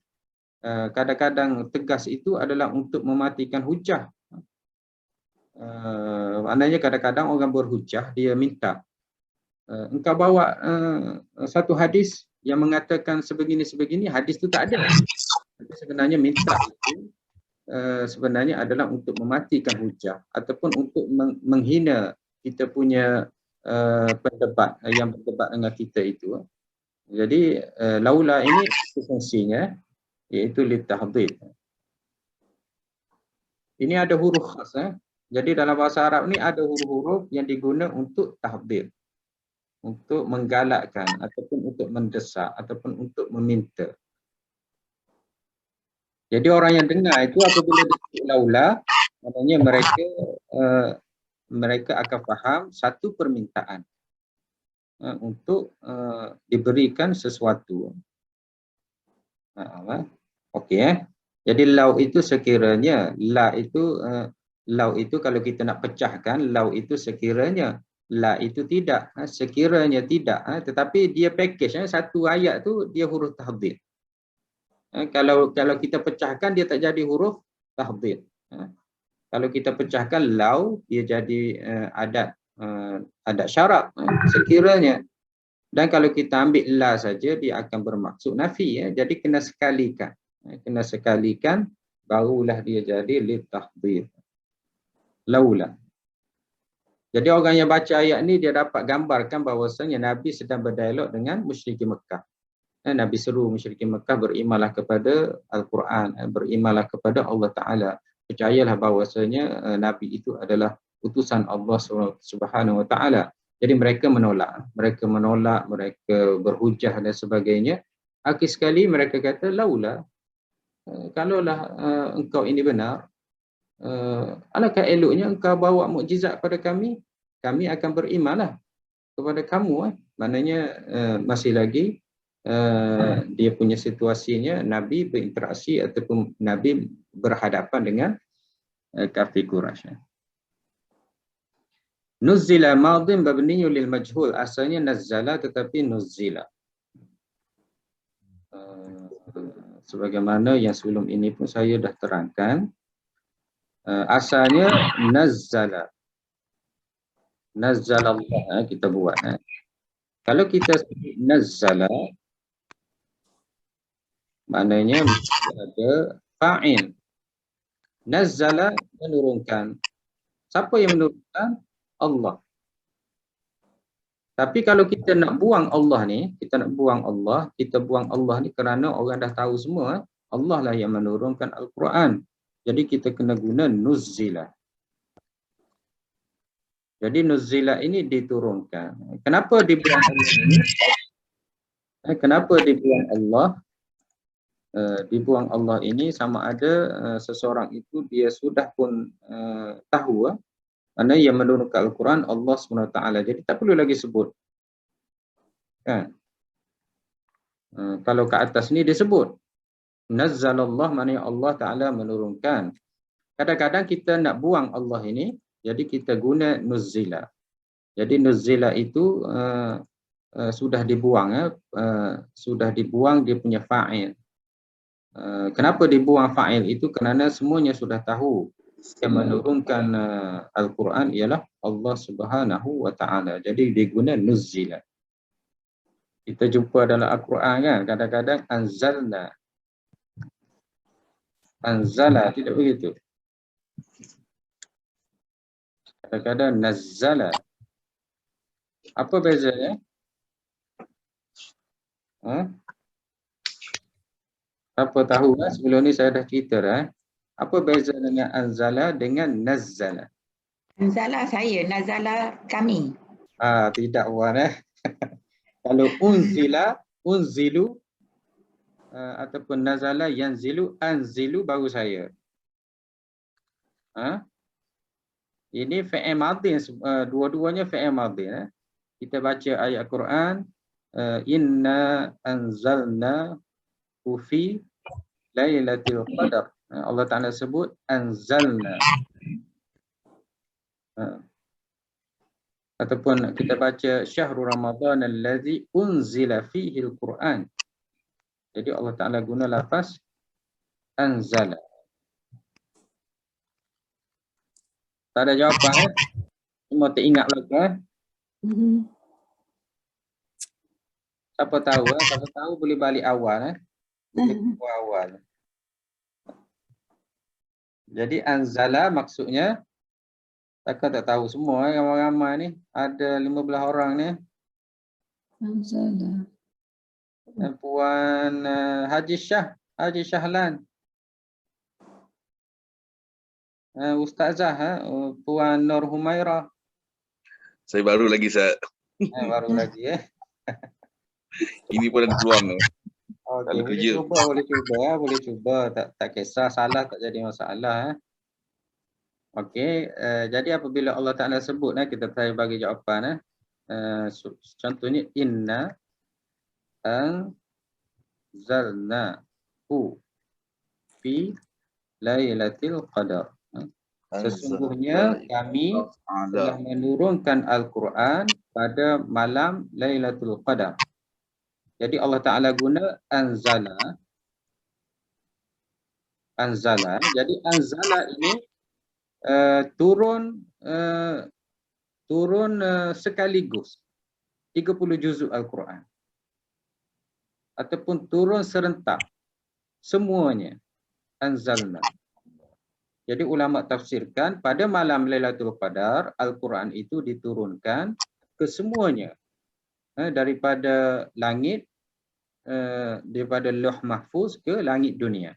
Kadang-kadang tegas itu adalah untuk mematikan hujah. Maknanya kadang-kadang orang berhujah, dia minta, engkau bawa satu hadis yang mengatakan sebegini-sebegini, hadis itu tak ada. Sebenarnya minta itu sebenarnya adalah untuk mematikan hujah ataupun untuk menghina kita punya pendebat yang berdebat dengan kita itu. Jadi laula ini fungsinya iaitu litahdid. Ini ada huruf khas. Jadi dalam bahasa Arab ni ada huruf-huruf yang diguna untuk tahdid, untuk menggalakkan ataupun untuk mendesak ataupun untuk meminta. Jadi orang yang dengar itu apabila disebut laula, maknanya mereka akan faham satu permintaan untuk diberikan sesuatu. Okey. Jadi lau itu sekiranya, lau itu kalau kita nak pecahkan, lau itu sekiranya, la itu tidak, sekiranya tidak, tetapi dia package, satu ayat tu dia huruf tahdid. Kalau kita pecahkan dia tak jadi huruf tahdid. Kalau kita pecahkan lau, dia jadi adat syarat, sekiranya. Dan kalau kita ambil la saja, dia akan bermaksud nafi. Jadi kena sekalikan. Kena sekalikan, barulah dia jadi litahdid. Laula. Jadi orang yang baca ayat ni, dia dapat gambarkan bahawasanya Nabi sedang berdialog dengan musyrikin Mekah. Nabi seru musyrikin Mekah, berimanlah kepada Al-Quran, berimanlah kepada Allah Ta'ala. Percayalah bahawasanya Nabi itu adalah utusan Allah Subhanahu Wa Ta'ala. Jadi mereka menolak, mereka berhujah dan sebagainya. Akhir sekali mereka kata, laula, kalaulah engkau ini benar, alangkah eloknya engkau bawa mukjizat pada kami, kami akan berimanlah kepada kamu. Maknanya masih lagi dia punya situasinya, Nabi berinteraksi ataupun Nabi berhadapan dengan kafir Quraisy. Nuzzila madin mabniyyun lil majhul, asalnya nazzala tetapi nuzzila. Sebagaimana yang sebelum ini pun saya dah terangkan, asalnya nazzala. Nazzala Allah kita buat. Kalau kita sebut nazzala, maknanya ada fa'il. Nazzala menurunkan. Siapa yang menurunkan? Allah. Tapi kalau kita nak buang Allah ni, kita buang Allah ni kerana orang dah tahu semua, Allah lah yang menurunkan Al-Quran. Jadi kita kena guna nuzzila. Jadi nuzzila ini diturunkan. Kenapa dibuang Allah ini? Kenapa dibuang Allah? Dibuang Allah ini sama ada seseorang itu dia sudah pun tahu mana yang menurunkan Al-Quran Allah SWT. Jadi tak perlu lagi sebut. Kan? Kalau ke atas ni disebut. Nazzalallah, maknanya Allah Ta'ala menurunkan. Kadang-kadang kita nak buang Allah ini, jadi kita guna nuzzila. Jadi nuzzila itu sudah dibuang. Sudah dibuang dia punya fa'il. Kenapa dibuang fa'il itu? Kerana semuanya sudah tahu Yang menurunkan Al-Quran ialah Allah Subhanahu wa Ta'ala. Jadi diguna nuzzila. Kita jumpa dalam Al-Quran kan, kadang-kadang anzalna. Anzala, tidak begitu. Kadang-kadang nazzala. Apa bezanya? Apa tahu kan? Sebelum ni saya dah cerita dah. Apa beza dengan anzala dengan nazzala? Nazala saya, nazala kami. Tidak Wan. Kalau unzila, unzilu, ataupun nazala, yanzilu, anzilu baru saya. Ini fi'il madhi, dua-duanya fi'il madhi. Kita baca ayat Quran, inna anzalna fi lailatul qadar. Allah Ta'ala sebut anzalna. Ataupun kita baca syahrul Ramadan allazi unzila fihi al-Quran. Jadi Allah Ta'ala guna lafaz anzala. Tak ada jawapan Semua teringat belakang Siapa tahu Siapa tahu boleh balik awal awal. Jadi anzala maksudnya takkan tak tahu semua ramai-ramai ni. Ada 15 orang ni. Anzala. Puan Haji Syahlan. Ustazah Puan Nur Humairah. Saya baru lagi, Ustaz. Baru lagi Ini pun ada peluang. Okay, boleh cuba. Tak kisah, salah tak jadi masalah. Okey, jadi apabila Allah Ta'ala sebut, kita try bagi jawapan. Contohnya, inna anzalnahu fi lailatul qadar. Sesungguhnya kami telah menurunkan Al-Quran pada malam Lailatul Qadar. Jadi Allah Ta'ala guna anzala. Jadi anzala ini turun sekaligus 30 juzuk Al-Quran. Ataupun turun serentak semuanya. Anzalna. Jadi ulama tafsirkan pada malam Lailatul Qadar Al-Quran itu diturunkan ke semuanya, daripada langit, daripada Lauh Mahfuz ke langit dunia.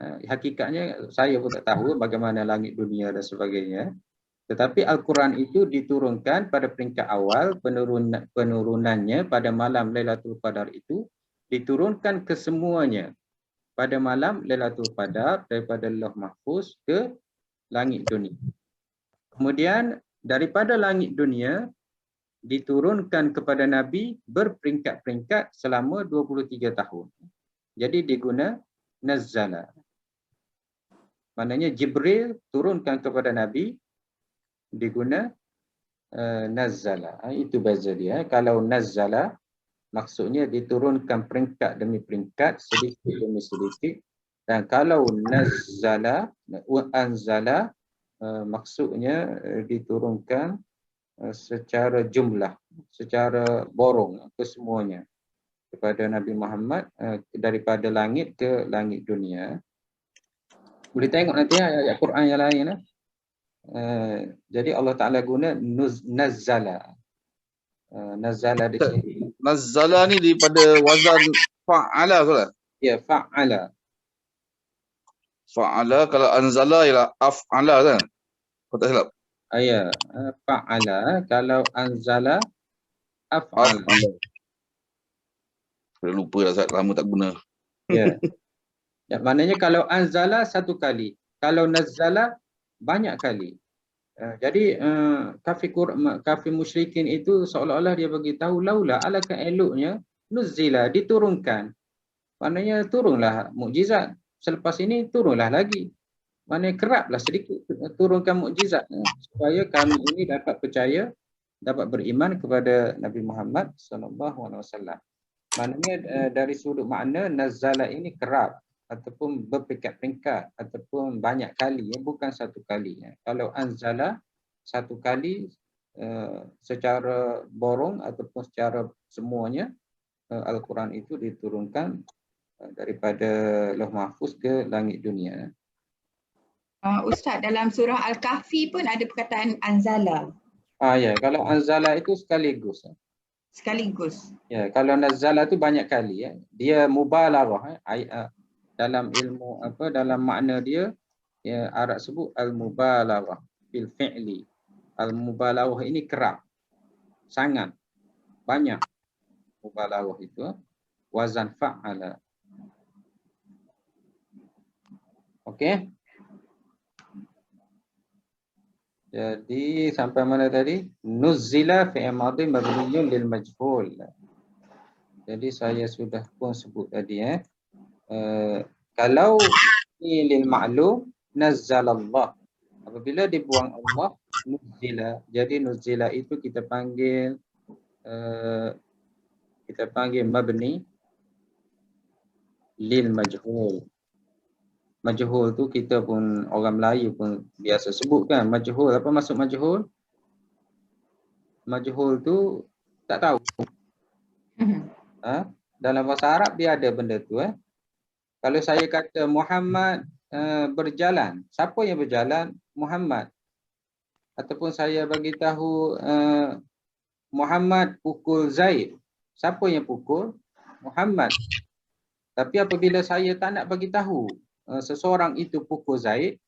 Hakikatnya saya pun tak tahu bagaimana langit dunia dan sebagainya. Tetapi Al-Quran itu diturunkan pada peringkat awal, penurunannya pada malam Lailatul Qadar itu diturunkan ke semuanya pada malam Lailatul Qadar daripada Lauh Mahfuz ke langit dunia. Kemudian daripada langit dunia diturunkan kepada Nabi berperingkat-peringkat selama 23 tahun. Jadi diguna nazzala. Maknanya Jibril turunkan kepada Nabi diguna nazzala. Itu beza dia. Kalau nazzala maksudnya diturunkan peringkat demi peringkat, sedikit demi sedikit. Dan kalau nazzala, anzala, maksudnya diturunkan secara jumlah, secara borong ke semuanya kepada Nabi Muhammad, daripada langit ke langit dunia. Boleh tengok nanti ayat Quran yang lain. Jadi Allah Ta'ala guna nazzala. Nazzala di sini. Nazzala ni daripada wazan fa'ala ke? Ya, fa'ala. Fa'ala, kalau anzala ialah af'ala kan? Kau tak silap? Ya, fa'ala. Kalau anzala, af'ala. Saya lupa dah, Ustaz. Lama tak guna. Ya. Ya, maknanya kalau anzala satu kali. Kalau nazzala banyak kali. Jadi kafir musyrikin itu seolah-olah dia bagi tahu laula, alangkah eloknya nuzila, diturunkan. Maknanya turunlah mukjizat. Selepas ini turunlah lagi. Maknanya keraplah sedikit turunkan mukjizat supaya kami ini dapat percaya, dapat beriman kepada Nabi Muhammad sallallahu alaihi wasallam. Maknanya dari sudut makna nazala ini kerap. ataupun berperingkat-peringkat ataupun banyak kali, bukan satu kali. Kalau anzala satu kali secara borong ataupun secara semuanya, Al-Quran itu diturunkan daripada Lauh Mahfuz ke langit dunia. Ustaz, dalam surah Al-Kahfi pun ada perkataan anzala. Ya, kalau anzala itu sekaligus. Sekaligus. Ya, kalau nazala itu banyak kali, ya. Dia mubalaghah, dalam ilmu dalam makna dia, ya, Arab sebut al-mubalaghah bil fi'li. Al-mubalaghah ini kerap, sangat banyak. Mubalaghah itu wazan fa'ala. Okey. Jadi sampai mana tadi? Nuzzila fi'il madhi mabniyyun lil majhul. Jadi saya sudah pun sebut tadi, kalau lil ma'lum nazzalallah. Apabila dibuang Allah, nuzzila. Jadi nuzzila itu kita panggil mabni lil majhul. Majhul tu kita pun orang Melayu pun biasa sebut kan, majhul. Apa maksud majhul? Majhul tu tak tahu. Dalam bahasa Arab dia ada benda tu. Kalau saya kata Muhammad berjalan, siapa yang berjalan? Muhammad. Ataupun saya bagi tahu Muhammad pukul Zaid, siapa yang pukul? Muhammad. Tapi apabila saya tak nak bagi tahu seseorang itu pukul Zaid,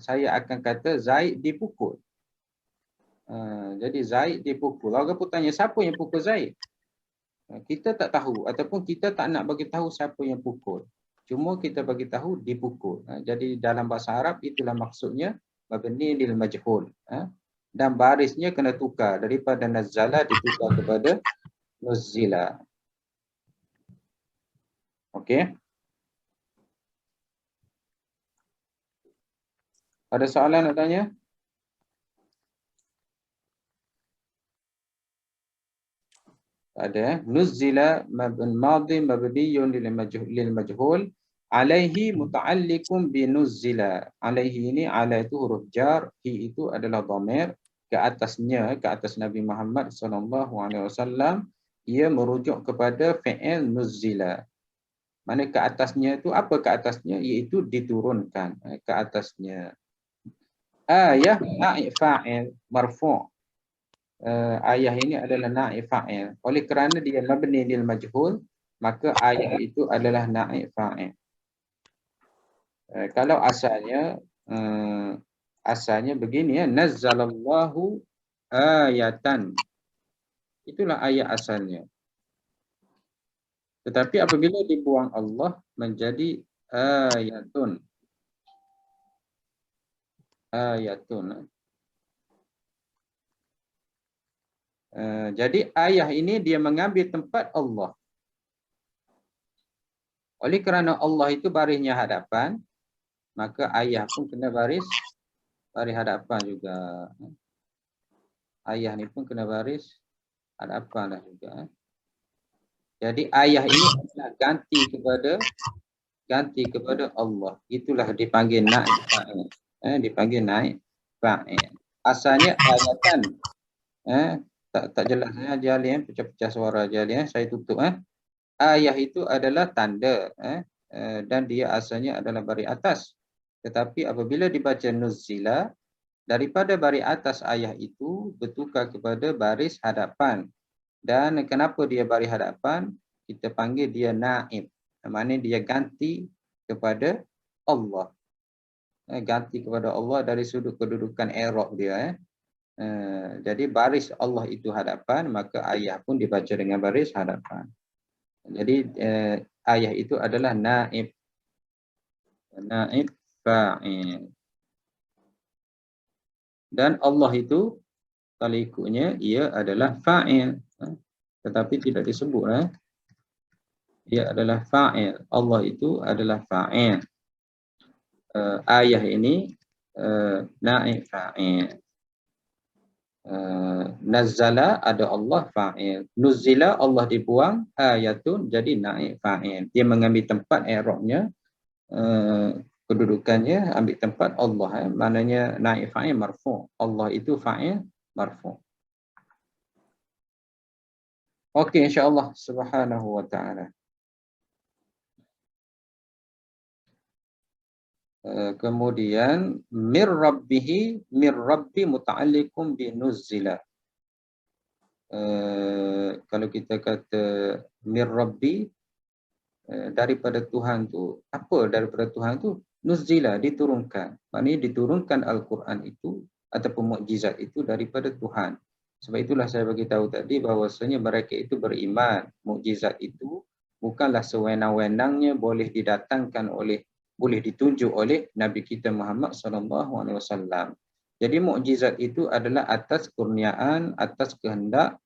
saya akan kata Zaid dipukul. Jadi Zaid dipukul. Orang pun tanya siapa yang pukul Zaid? Kita tak tahu ataupun kita tak nak bagi tahu siapa yang pukul. Cuma kita bagi tahu dipukul. Jadi dalam bahasa Arab itulah maksudnya mabni lil majhul. Dan barisnya kena tukar daripada nazzala ditukar kepada nuzzila. Okey. Ada soalan nak tanya? Ada. Nuzzila madhi mabniyyun lil majhul alaihi muta'alliqun bi nuzzila. Alaihi ini ala itu huruf jar, hi itu adalah dhamir ke atasnya, ke atas Nabi Muhammad SAW, ia merujuk kepada fi'il nuzzila. Mana ke atasnya itu, apa ke atasnya? Iaitu diturunkan ke atasnya. Ayah na'i fa'il marfu'. Ayah ini adalah na'i fa'il. Oleh kerana dia mabni lil majhul, maka ayah itu adalah na'i fa'il. Kalau asalnya begini, nazzalallahu ayatan. Itulah ayat asalnya. Tetapi apabila dibuang Allah menjadi ayatun. Jadi ayah ini dia mengambil tempat Allah. Oleh kerana Allah itu barisnya hadapan, maka ayah pun kena baris hadapan juga. Ayah ni pun kena baris hadapan lah juga. Jadi ayah ini adalah ganti kepada Allah. Itulah dipanggil naib fa'il. Dipanggil naib fa'il. Asalnya ayatan. Tak jelas Jali, pecah-pecah suara Jali, saya tutup. Ayah itu adalah tanda, dan dia asalnya adalah baris atas. Tetapi apabila dibaca nuzzila, daripada baris atas ayah itu bertukar kepada baris hadapan. Dan kenapa dia baris hadapan? Kita panggil dia naib. Maknanya dia ganti kepada Allah. Ganti kepada Allah dari sudut kedudukan i'rab dia. Jadi baris Allah itu hadapan, maka ayah pun dibaca dengan baris hadapan. Jadi ayah itu adalah naib fa'il. Dan Allah itu kalau ikutnya ia adalah fa'il, tetapi tidak disebut. Ia adalah fa'il. Allah itu adalah fa'il. Ayah ini naib fa'il. Nazzala ada Allah fa'il. Nuzzila Allah dibuang, ayatun jadi naib fa'il. Dia mengambil tempat i'rabnya kedudukannya ambil tempat Allah, maknanya naib fa'il marfu'. Allah itu fa'il marfu'. Okey, insya-Allah subhanahu wa ta'ala. Kemudian mir rabbi muta'alliqum bi nuzzila. Kalau kita kata mir rabbi, daripada Tuhan tu, apa daripada Tuhan tu? Nuzzila, diturunkan. Maknanya diturunkan Al-Quran itu ataupun mukjizat itu daripada Tuhan. Sebab itulah saya bagi tahu tadi bahawasanya mereka itu beriman mukjizat itu bukanlah sewenang-wenangnya boleh didatangkan oleh, boleh ditunjuk oleh Nabi kita Muhammad SAW. Jadi mukjizat itu adalah atas kurniaan, atas kehendak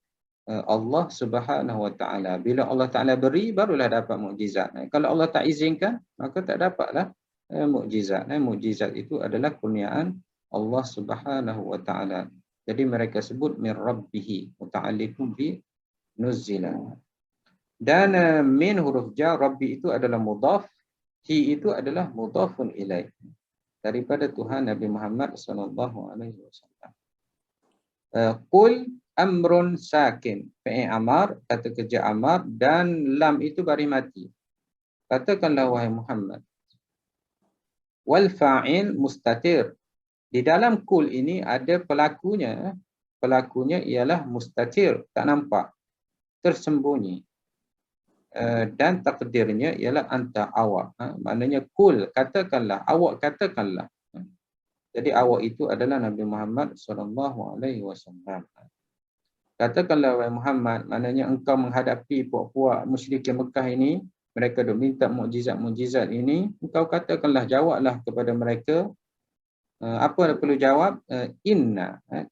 Allah Subhanahu Wa Taala. Bila Allah Taala beri, barulah dapat mukjizat. Kalau Allah tak izinkan, maka tak dapatlah mukjizat. Mukjizat itu adalah kurniaan Allah Subhanahu Wa Taala. Jadi mereka sebut min rabbihi muta'alliqun bi nuzzila. Dan min huruf jar, rabbi itu adalah mudhaf, hi itu adalah mudhafun ilaih, daripada Tuhan Nabi Muhammad sallallahu alaihi wasallam. Qul amrun sakin, fi'il amar, kata kerja amar, dan lam itu bari mati. Katakanlah wahai Muhammad. Wal fa'il mustatir. Di dalam kul ini ada pelakunya. Pelakunya ialah mustatir, tak nampak, tersembunyi. Dan takdirnya ialah anta, awak. Maknanya kul, katakanlah, awak katakanlah. Jadi awak itu adalah Nabi Muhammad SAW. Katakanlah wahai Muhammad, maknanya engkau menghadapi puak-puak musyrikin Mekah ini, mereka duk minta mukjizat-mukjizat ini, engkau katakanlah, jawablah kepada mereka. Apa yang perlu jawab?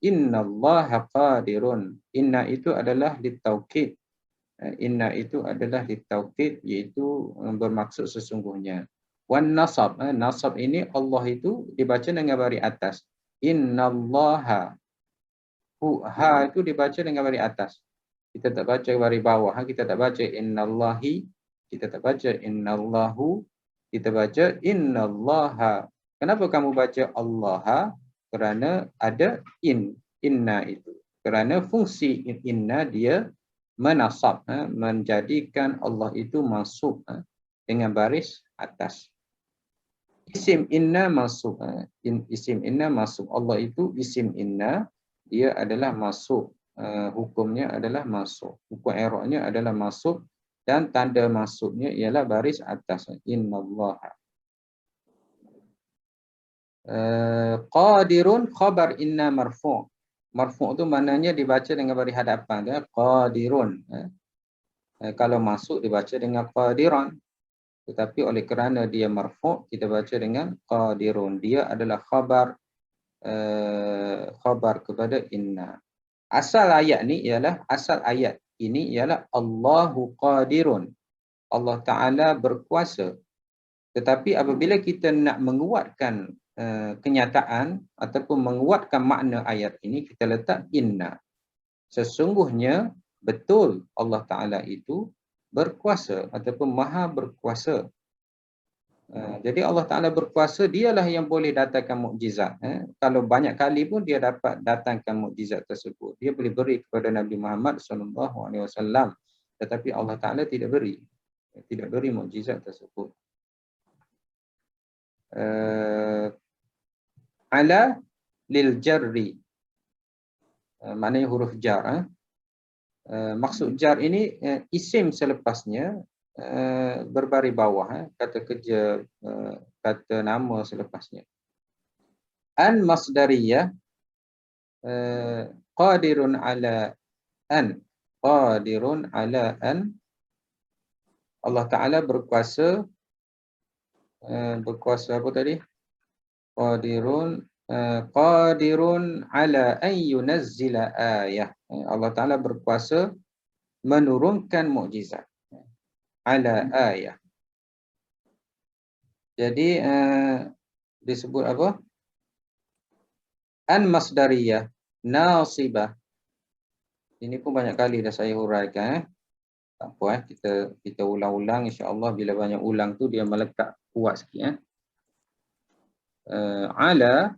Innallaha qadirun. Inna itu adalah litaukid. Inna itu adalah litaukid, iaitu bermaksud sesungguhnya. Wan nasab. Nasab ini Allah itu dibaca dengan baris atas. Innallaha. Ha itu dibaca dengan baris atas. Kita tak baca baris bawah. Kita tak baca innallahi. Kita tak baca innallahu. Kita baca innallaha. Kenapa kamu baca Allah? Kerana ada inna itu. Kerana fungsi inna dia menasab, menjadikan Allah itu mansub dengan baris atas. Isim inna mansub. Isim inna mansub. Allah itu isim inna, dia adalah mansub. Hukumnya adalah mansub. Hukum i'rabnya adalah mansub dan tanda mansubnya ialah baris atas. Innallaha. Qadirun khabar inna marfu'. Marfu' tu maknanya dibaca dengan baris hadapan dia, qadirun. Kalau masuk dibaca dengan qadiran. Tetapi oleh kerana dia marfu', kita baca dengan qadirun. Dia adalah khabar kepada inna. Asal ayat ini ialah Allahu qadirun. Allah Taala berkuasa. Tetapi apabila kita nak menguatkan kenyataan ataupun menguatkan makna ayat ini, kita letak inna. Sesungguhnya betul Allah Ta'ala itu berkuasa ataupun maha berkuasa. Jadi Allah Ta'ala berkuasa, dialah yang boleh datangkan mukjizat. Kalau banyak kali pun dia dapat datangkan mukjizat tersebut. Dia boleh beri kepada Nabi Muhammad SAW. Tetapi Allah Ta'ala tidak beri mukjizat tersebut. Ala lil jarri, maknanya huruf jar. Maksud jar ini isim selepasnya berbaris bawah, kata kerja, kata nama selepasnya. An masdariyah, qadirun ala an. Qadirun ala an. Allah Ta'ala berkuasa. Berkuasa apa tadi? Qadirun ala an yunazzila ayah. Allah Ta'ala berkuasa menurunkan mukjizat. Ala ayah. Jadi disebut apa? An masdariyah nasibah. Ini pun banyak kali dah saya huraikan. Tak apa kita ulang-ulang, insya-Allah bila banyak ulang tu dia melekat kuat sikit. Ala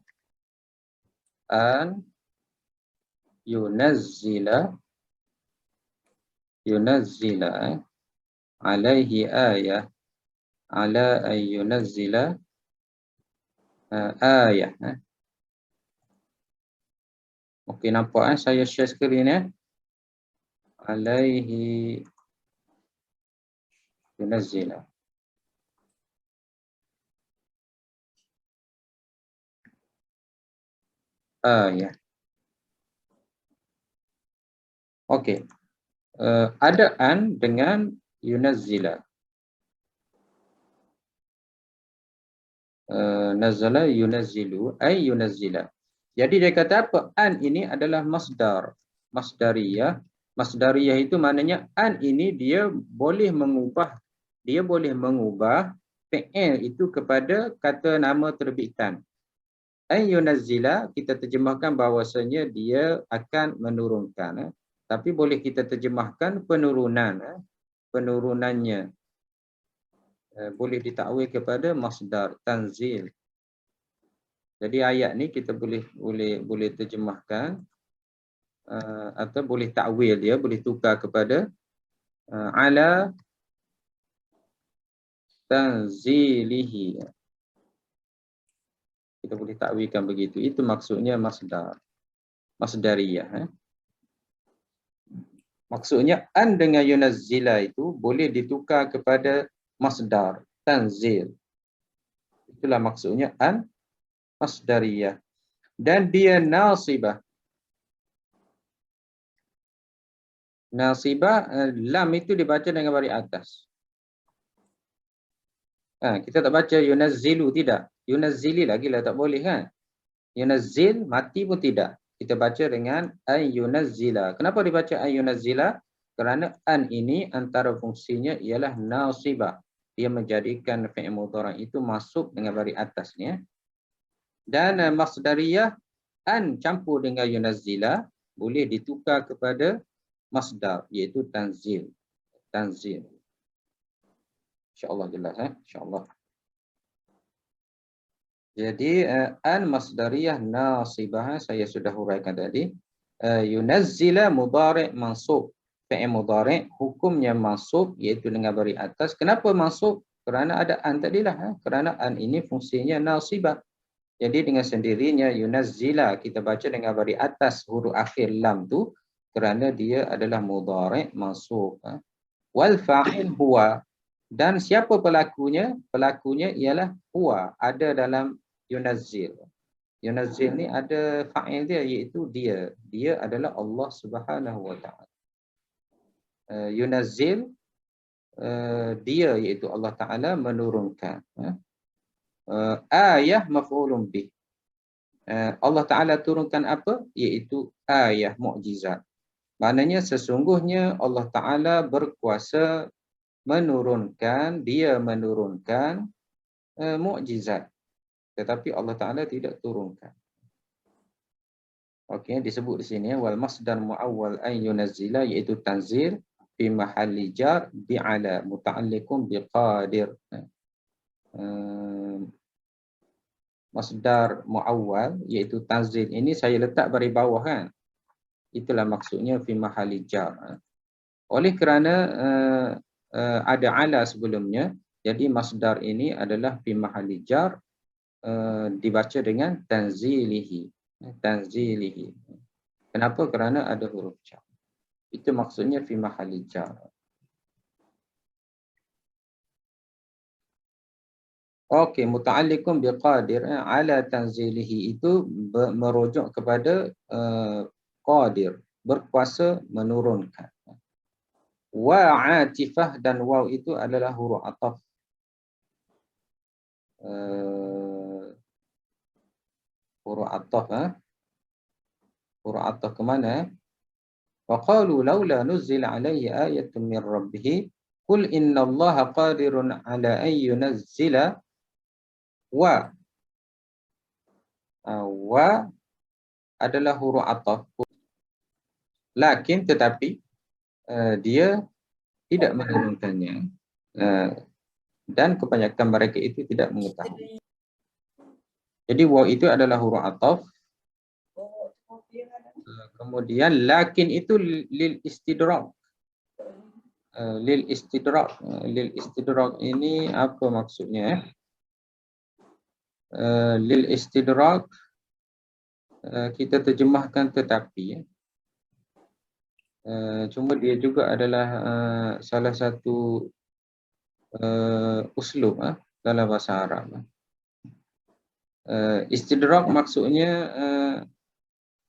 an yunazzila alaihi ayah, ala an yunazzila ayah. Okey, nampak saya share skrin alaihi yunazzila. Ayah. Okey. Ada an dengan yunazzila. Nazala yunazzilu ay yunazzila. Jadi dia kata apa? An ini adalah masdar. Masdariyah. Masdariyah itu maknanya an ini dia boleh mengubah fi'il itu kepada kata nama terbitan. Ay yunazzila kita terjemahkan bahawasanya dia akan menurunkan. Tapi boleh kita terjemahkan penurunannya. Boleh ditakwil kepada masdar tanzil. Jadi ayat ni kita boleh terjemahkan atau boleh takwil dia, boleh tukar kepada ala tanzilihi. Kita boleh takwilkan begitu. Itu maksudnya masdar. Masdariyah. Maksudnya an dengan yunazzila itu boleh ditukar kepada masdar tanzil. Itulah maksudnya an masdariyah. Dan dia nasibah. Nasibah, lam itu dibaca dengan baris atas. Kita tak baca yunazzilu, tidak. Yunazzili lagi lah, tak boleh kan. Yunazzil, mati pun tidak. Kita baca dengan ay yunazzila. Kenapa dibaca ay yunazzila? Kerana an ini antara fungsinya ialah nasibah. Dia menjadikan fi'il mudhari' itu masuk dengan baris atas ni. Dan masdariyah, an campur dengan yunazzila boleh ditukar kepada masdar, iaitu tanzil. Tanzil. InsyaAllah jelas. InsyaAllah. Jadi an masdariyah nasibah saya sudah huraikan tadi. Yunazzila mudhari' mansub. Fi'il mudhari' hukumnya mansub iaitu dengan baris atas. Kenapa mansub? Kerana ada an tadilah. Kerana an ini fungsinya nasibah. Jadi dengan sendirinya yunazzila kita baca dengan baris atas huruf akhir lam tu kerana dia adalah mudhari' mansub. Wal fa'il huwa. Dan siapa pelakunya? Pelakunya ialah huwa, ada dalam yunazzil. Yunazzil ni ada fa'il dia iaitu dia. Dia adalah Allah Subhanahu wa taala. Yunazzil dia iaitu Allah Taala menurunkan. Ayah maf'ulun bih. Allah Taala turunkan apa? Iaitu ayah, mukjizat. Maknanya sesungguhnya Allah Taala berkuasa menurunkan mukjizat, tetapi Allah Taala tidak turunkan. Okey, disebut di sini wal masdar muawwal ay yunazzila iaitu tanzil fi mahalli jar bi ala muta'alliqun bi qadir. Masdar muawwal iaitu tanzil ini saya letak baris bawah kan. Itulah maksudnya fi mahalli jar. Oleh kerana ada ala sebelumnya, jadi masdar ini adalah fi mahalli jar, dibaca dengan tanzilihi. Tanzilihi. Kenapa? Kerana ada huruf jar. Itu maksudnya fi mahalli jar. Okey, muta'alliqun biqadir ala tanzilihi itu merujuk kepada qadir, berkuasa menurunkan. Wa atifah dan waw itu adalah huruf ataf. Huruf ataf. Huruf ataf ke mana? Wa qalu laula nuzila alaihi ayatun min rabbih qul innallaha qadirun ala an yunazzila wa. Wa adalah huruf ataf. Lakin tetapi dia tidak menurunkannya, dan kebanyakan mereka itu tidak mengetahui. Jadi waw itu adalah huruf ataf. Kemudian lakin itu lil istidrak. Lil istidrak ini apa maksudnya? Lil istidrak kita terjemahkan tetapi. Cuma dia juga adalah salah satu uslub dalam bahasa Arab. Istidrak maksudnya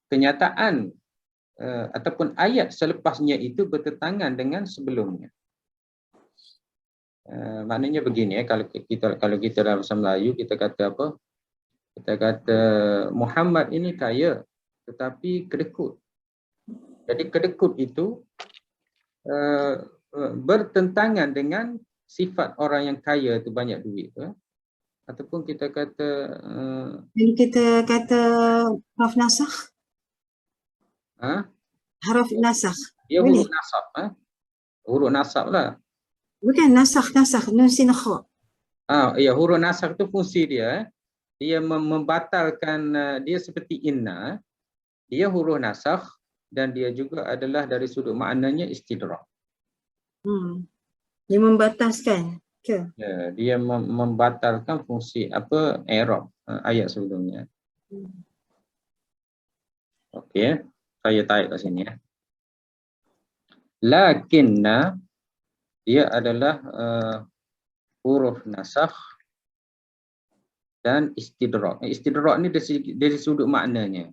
kenyataan ataupun ayat selepasnya itu bertentangan dengan sebelumnya. Maknanya begini kalau kita dalam bahasa Melayu kita kata apa? Kita kata Muhammad ini kaya tetapi kedekut. Jadi kedekut itu bertentangan dengan sifat orang yang kaya itu banyak duit. Ataupun kita kata Kalau kita kata harf nasakh, harf nasakh. dia Boleh? huruf nasab. Huruf nasab lah. Bukan nasakh, nun sin kha. Ya, huruf nasab itu fungsi dia. Dia membatalkan, dia seperti inna. Dia huruf nasakh dan dia juga adalah dari sudut maknanya istidrak. Dia membataskan ke? Ya, dia membatalkan fungsi apa i'rab ayat sebelumnya. Okey, saya tarik ke sini ya. Lakinna dia adalah huruf nasakh dan istidrak. Istidrak ni dari sudut maknanya.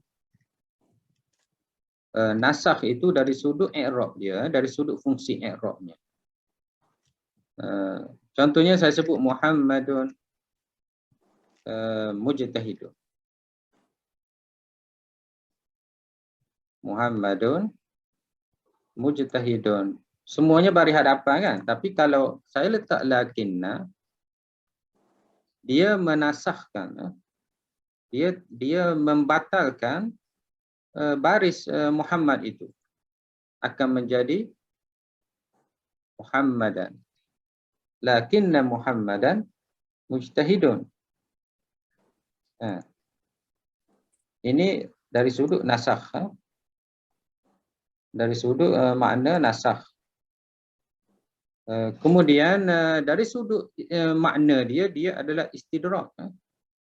Nasakh itu dari sudut i'rab dia, dari sudut fungsi i'rabnya. Contohnya saya sebut Muhammadun mujtahidun. Muhammadun mujtahidun. Semuanya bari hadapan kan? Tapi kalau saya letak lakinna, dia menasahkan, dia membatalkan baris Muhammad itu akan menjadi Muhammadan. Lakinna Muhammadan mujtahidun. Ini dari sudut nasakh. Dari sudut makna nasakh. Kemudian dari sudut makna dia adalah istidrak.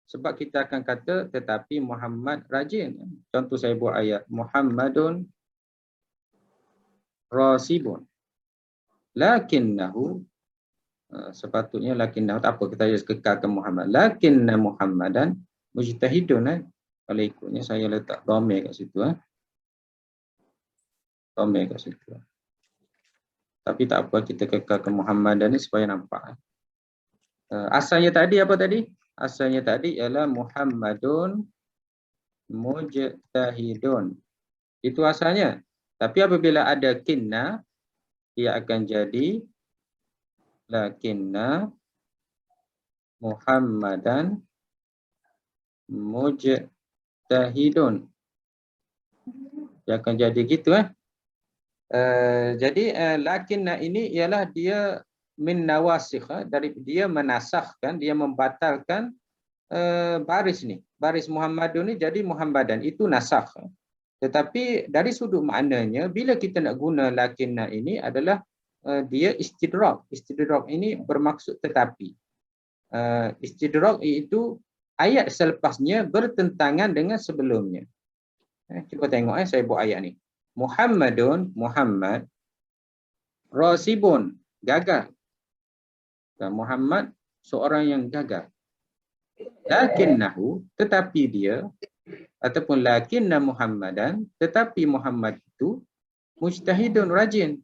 Sebab kita akan kata tetapi Muhammad rajin. Contoh saya buat ayat Muhammadun rasibun. Lakinnahu, sepatutnya lakinnahu tak apa, kita just kekalkan Muhammad. Lakinna Muhammadan mujtahidun. Kalau ikutnya saya letak dhamir kat situ. Dhamir kat situ. Tapi tak apa, kita kekalkan Muhammadan ni supaya nampak. Asalnya tadi apa tadi? Asalnya tadi ialah Muhammadun mujtahidun. Itu asalnya. Tapi apabila ada kinna, dia akan jadi lakinna Muhammadan mujtahidun. Dia akan jadi gitu Jadi lakinna ini ialah dia min nawasikh, dari dia menasahkan, dia membatalkan baris ni. Baris Muhammadun ni jadi Muhammadan, itu nasakh. Tetapi dari sudut maknanya, bila kita nak guna lakinna ini adalah dia istidrak. Istidrak ini bermaksud tetapi. Istidrak itu ayat selepasnya bertentangan dengan sebelumnya. Cuba tengok saya buat ayat ni. Muhammadun, Muhammad, rasibun, gagal. Dan Muhammad seorang yang gagal. Lakinnahu, tetapi dia, ataupun lakinna Muhammadan, tetapi Muhammad itu mujtahidun, rajin.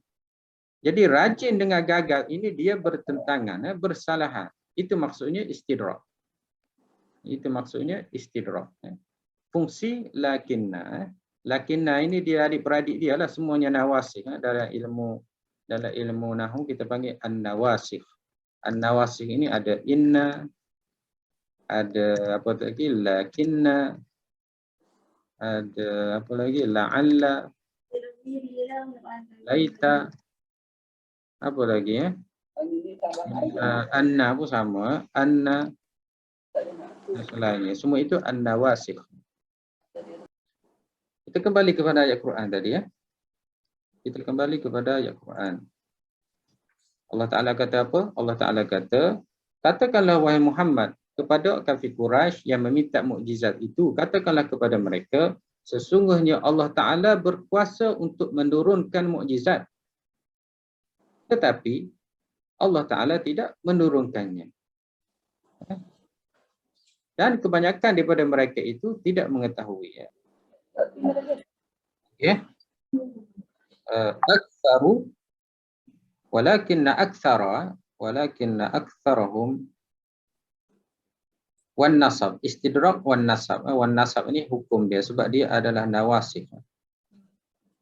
Jadi rajin dengan gagal ini dia bertentangan, bersalahan. Itu maksudnya istidrak. Itu maksudnya istidrak. Fungsi lakinna. Lakinna ini dia adik-beradik dia lah, semuanya nawasikh. Dalam ilmu nahwu kita panggil an-nawasikh. An-nawasikh ini ada inna, ada apa lagi, lakinna, ada apa lagi, la'alla, laita, Apa lagi ya? Anna pun sama. Anna selainnya. Semua itu an-nawasikh. Kita kembali kepada ayat Quran tadi ya. Kita kembali kepada ayat Quran. Allah Ta'ala kata apa? Allah Ta'ala kata, katakanlah wahai Muhammad kepada kafir Quraisy yang meminta mukjizat itu, katakanlah kepada mereka, sesungguhnya Allah Ta'ala berkuasa untuk menurunkan mukjizat. Tetapi Allah Ta'ala tidak menurunkannya. Dan kebanyakan daripada mereka itu tidak mengetahui. Ya. Aktsaru walakinna aktsarahum wan nasab, istidrak wan nasab. Wan nasab ini hukum dia sebab dia adalah nawasikh.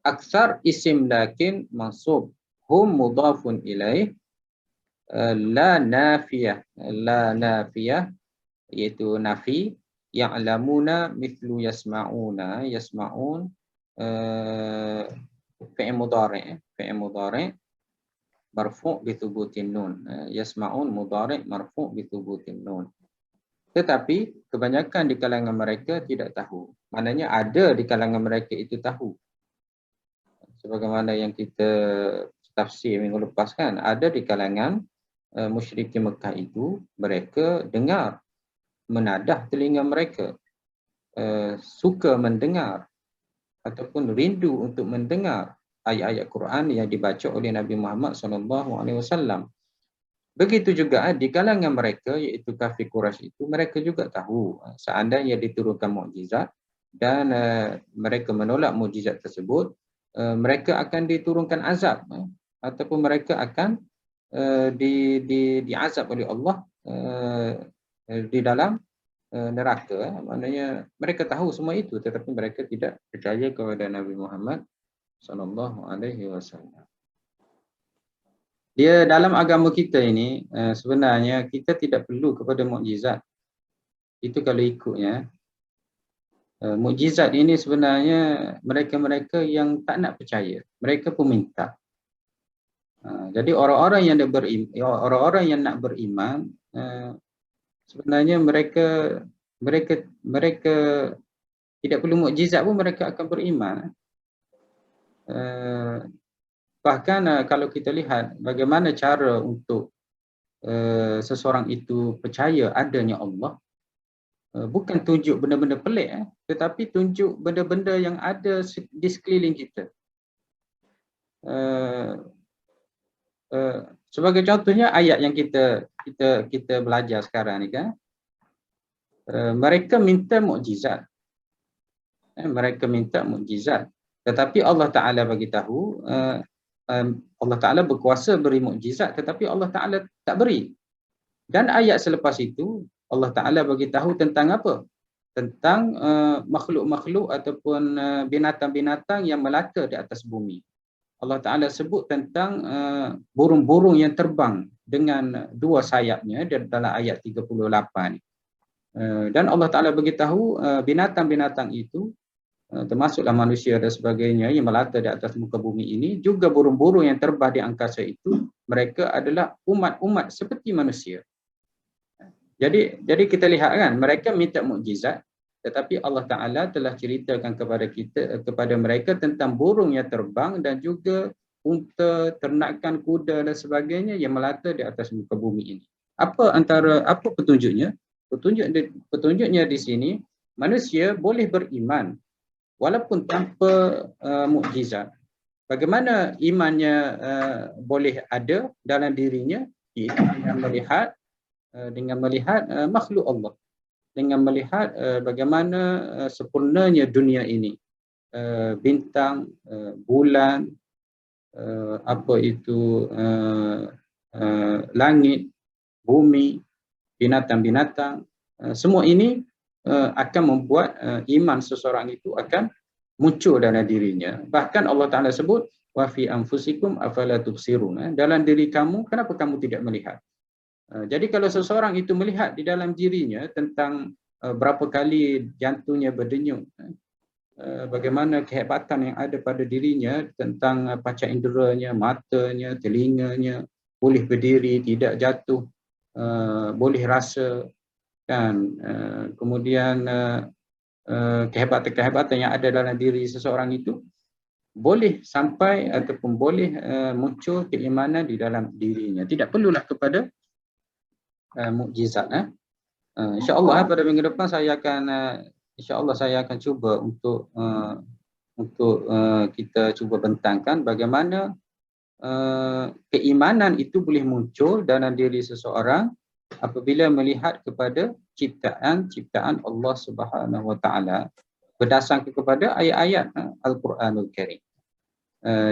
Aktsar isim lakin mansub, hum mudhafun ilaih, la nafiyah iaitu nafi, ya'lamuna mithlu yasma'una, yasma'un fi'il mudhari' marfu' bi thubutin nun, yasma'un mudhari' marfu' bi thubutin nun. Tetapi kebanyakan di kalangan mereka tidak tahu. Maknanya ada di kalangan mereka itu tahu. Sebagaimana yang kita tafsir minggu lepas kan, ada di kalangan musyrikin Mekah itu, mereka dengar, menadah telinga mereka, suka mendengar ataupun rindu untuk mendengar ayat-ayat Quran yang dibaca oleh Nabi Muhammad SAW. Begitu juga di kalangan mereka, iaitu kafir Quraisy itu, mereka juga tahu seandainya diturunkan mukjizat dan mereka menolak mukjizat tersebut, mereka akan diturunkan azab, ataupun mereka akan diazab oleh Allah di dalam neraka. Maknanya mereka tahu semua itu, tetapi mereka tidak percaya kepada Nabi Muhammad SAW. Dia dalam agama kita ini sebenarnya kita tidak perlu kepada mukjizat. Itu kalau ikutnya. Mukjizat ini sebenarnya mereka-mereka yang tak nak percaya, mereka pun minta. Jadi orang-orang yang nak beriman, sebenarnya mereka tidak perlu mukjizat pun mereka akan beriman. Bahkan kalau kita lihat bagaimana cara untuk seseorang itu percaya adanya Allah, bukan tunjuk benda-benda pelik, tetapi tunjuk benda-benda yang ada di sekeliling kita. Sebagai contohnya ayat yang kita belajar sekarang ni kan, mereka minta mukjizat. Mereka minta mukjizat, tetapi Allah Taala bagi tahu, Allah Taala berkuasa beri mukjizat, tetapi Allah Taala tak beri. Dan ayat selepas itu Allah Taala bagi tahu tentang apa? Tentang makhluk-makhluk ataupun binatang-binatang yang melata di atas bumi. Allah Taala sebut tentang burung-burung yang terbang dengan dua sayapnya dalam ayat 38. Dan Allah Taala bagi tahu binatang-binatang itu, termasuklah manusia dan sebagainya yang melata di atas muka bumi ini, juga burung-burung yang terbang di angkasa itu, mereka adalah umat-umat seperti manusia. Jadi kita lihat kan, mereka minta mukjizat, tetapi Allah Taala telah ceritakan kepada mereka tentang burung yang terbang dan juga unta, ternakan, kuda dan sebagainya yang melata di atas muka bumi ini. Apa petunjuknya? Petunjuknya di sini, manusia boleh beriman walaupun tanpa mukjizat. Bagaimana imannya boleh ada dalam dirinya? Iaitu dengan melihat makhluk Allah, dengan melihat bagaimana sempurnanya dunia ini, bintang, bulan, langit, bumi, binatang-binatang, semua ini akan membuat iman seseorang itu akan muncul dalam dirinya. Bahkan Allah Ta'ala sebut, wa fi anfusikum afala tubsirun, dalam diri kamu, kenapa kamu tidak melihat? Jadi kalau seseorang itu melihat di dalam dirinya tentang berapa kali jantungnya berdenyut, bagaimana kehebatan yang ada pada dirinya tentang panca inderanya, matanya, telinganya, boleh berdiri, tidak jatuh, boleh rasa, kan, kemudian kehebatan-kehebatan yang ada dalam diri seseorang itu boleh sampai ataupun boleh muncul keimanan di dalam dirinya. Tidak perlulah kepada mukjizat. InsyaAllah pada minggu depan saya akan InsyaAllah saya akan cuba untuk kita cuba bentangkan bagaimana keimanan itu boleh muncul dalam diri seseorang apabila melihat kepada ciptaan Allah Subhanahu Wa Taala berdasarkan kepada ayat-ayat Al-Quranul Karim.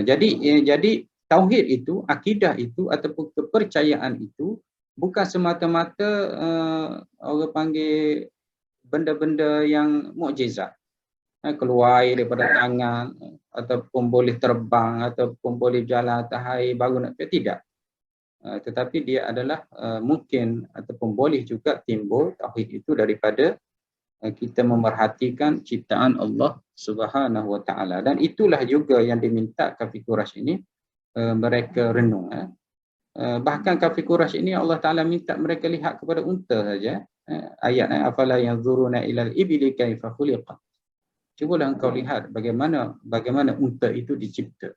Jadi tauhid itu, akidah itu ataupun kepercayaan itu bukan semata-mata orang panggil benda-benda yang mukjizat, keluar air daripada tangan ataupun boleh terbang ataupun boleh jalan atas air baru nak, tidak. Tetapi dia adalah mungkin ataupun boleh juga timbul tauhid itu daripada kita memerhatikan ciptaan Allah Subhanahu Wa Taala, dan itulah juga yang diminta kafir Quraisy ini mereka renung. Bahkan kafir Quraisy ini Allah Taala minta mereka lihat kepada unta saja. Ayat afala yanzuruna ilal ibli kaifa khuliqat. Cubalah engkau lihat bagaimana unta itu dicipta.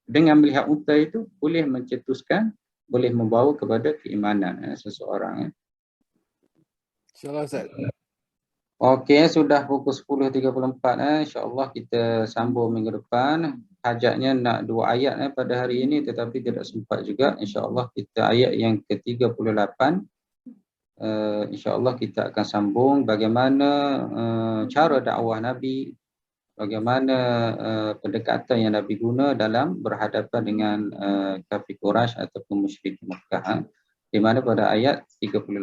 Dengan melihat unta itu boleh mencetuskan, boleh membawa kepada keimanan seseorang. InsyaAllah Ustaz. Okey, sudah pukul 10.34. InsyaAllah kita sambung minggu depan. Hajatnya nak 2 ayat pada hari ini tetapi tidak sempat juga. InsyaAllah kita ayat yang ke-38. InsyaAllah kita akan sambung bagaimana cara dakwah Nabi, bagaimana pendekatan yang Nabi guna dalam berhadapan dengan kafir Quraisy ataupun musyrik Makkah. Di mana pada ayat 38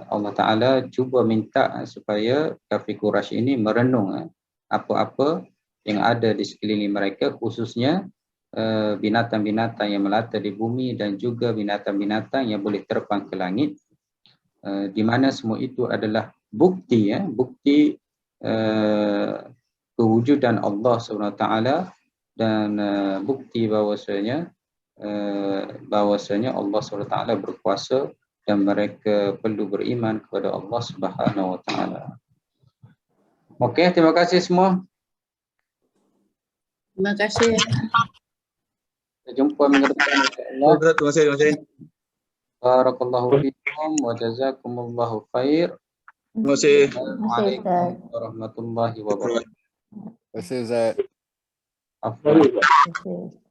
Allah Ta'ala cuba minta supaya kafir Quraisy ini merenung apa-apa yang ada di sekeliling mereka, khususnya binatang-binatang yang melata di bumi dan juga binatang-binatang yang boleh terbang ke langit, di mana semua itu adalah bukti kewujudan Allah SWT dan bukti bahawasanya Allah SWT berkuasa dan mereka perlu beriman kepada Allah Subhanahu Wa Taala. Okey, terima kasih semua. Terima kasih. Kita jumpa minggu depan insya-Allah. Terima kasih. Barakallahu fiikum wa jazakumullahu khair. Terima kasih. Assalamualaikum warahmatullahi wabarakatuh. Terima kasih Ustaz. Afwan. Terima kasih.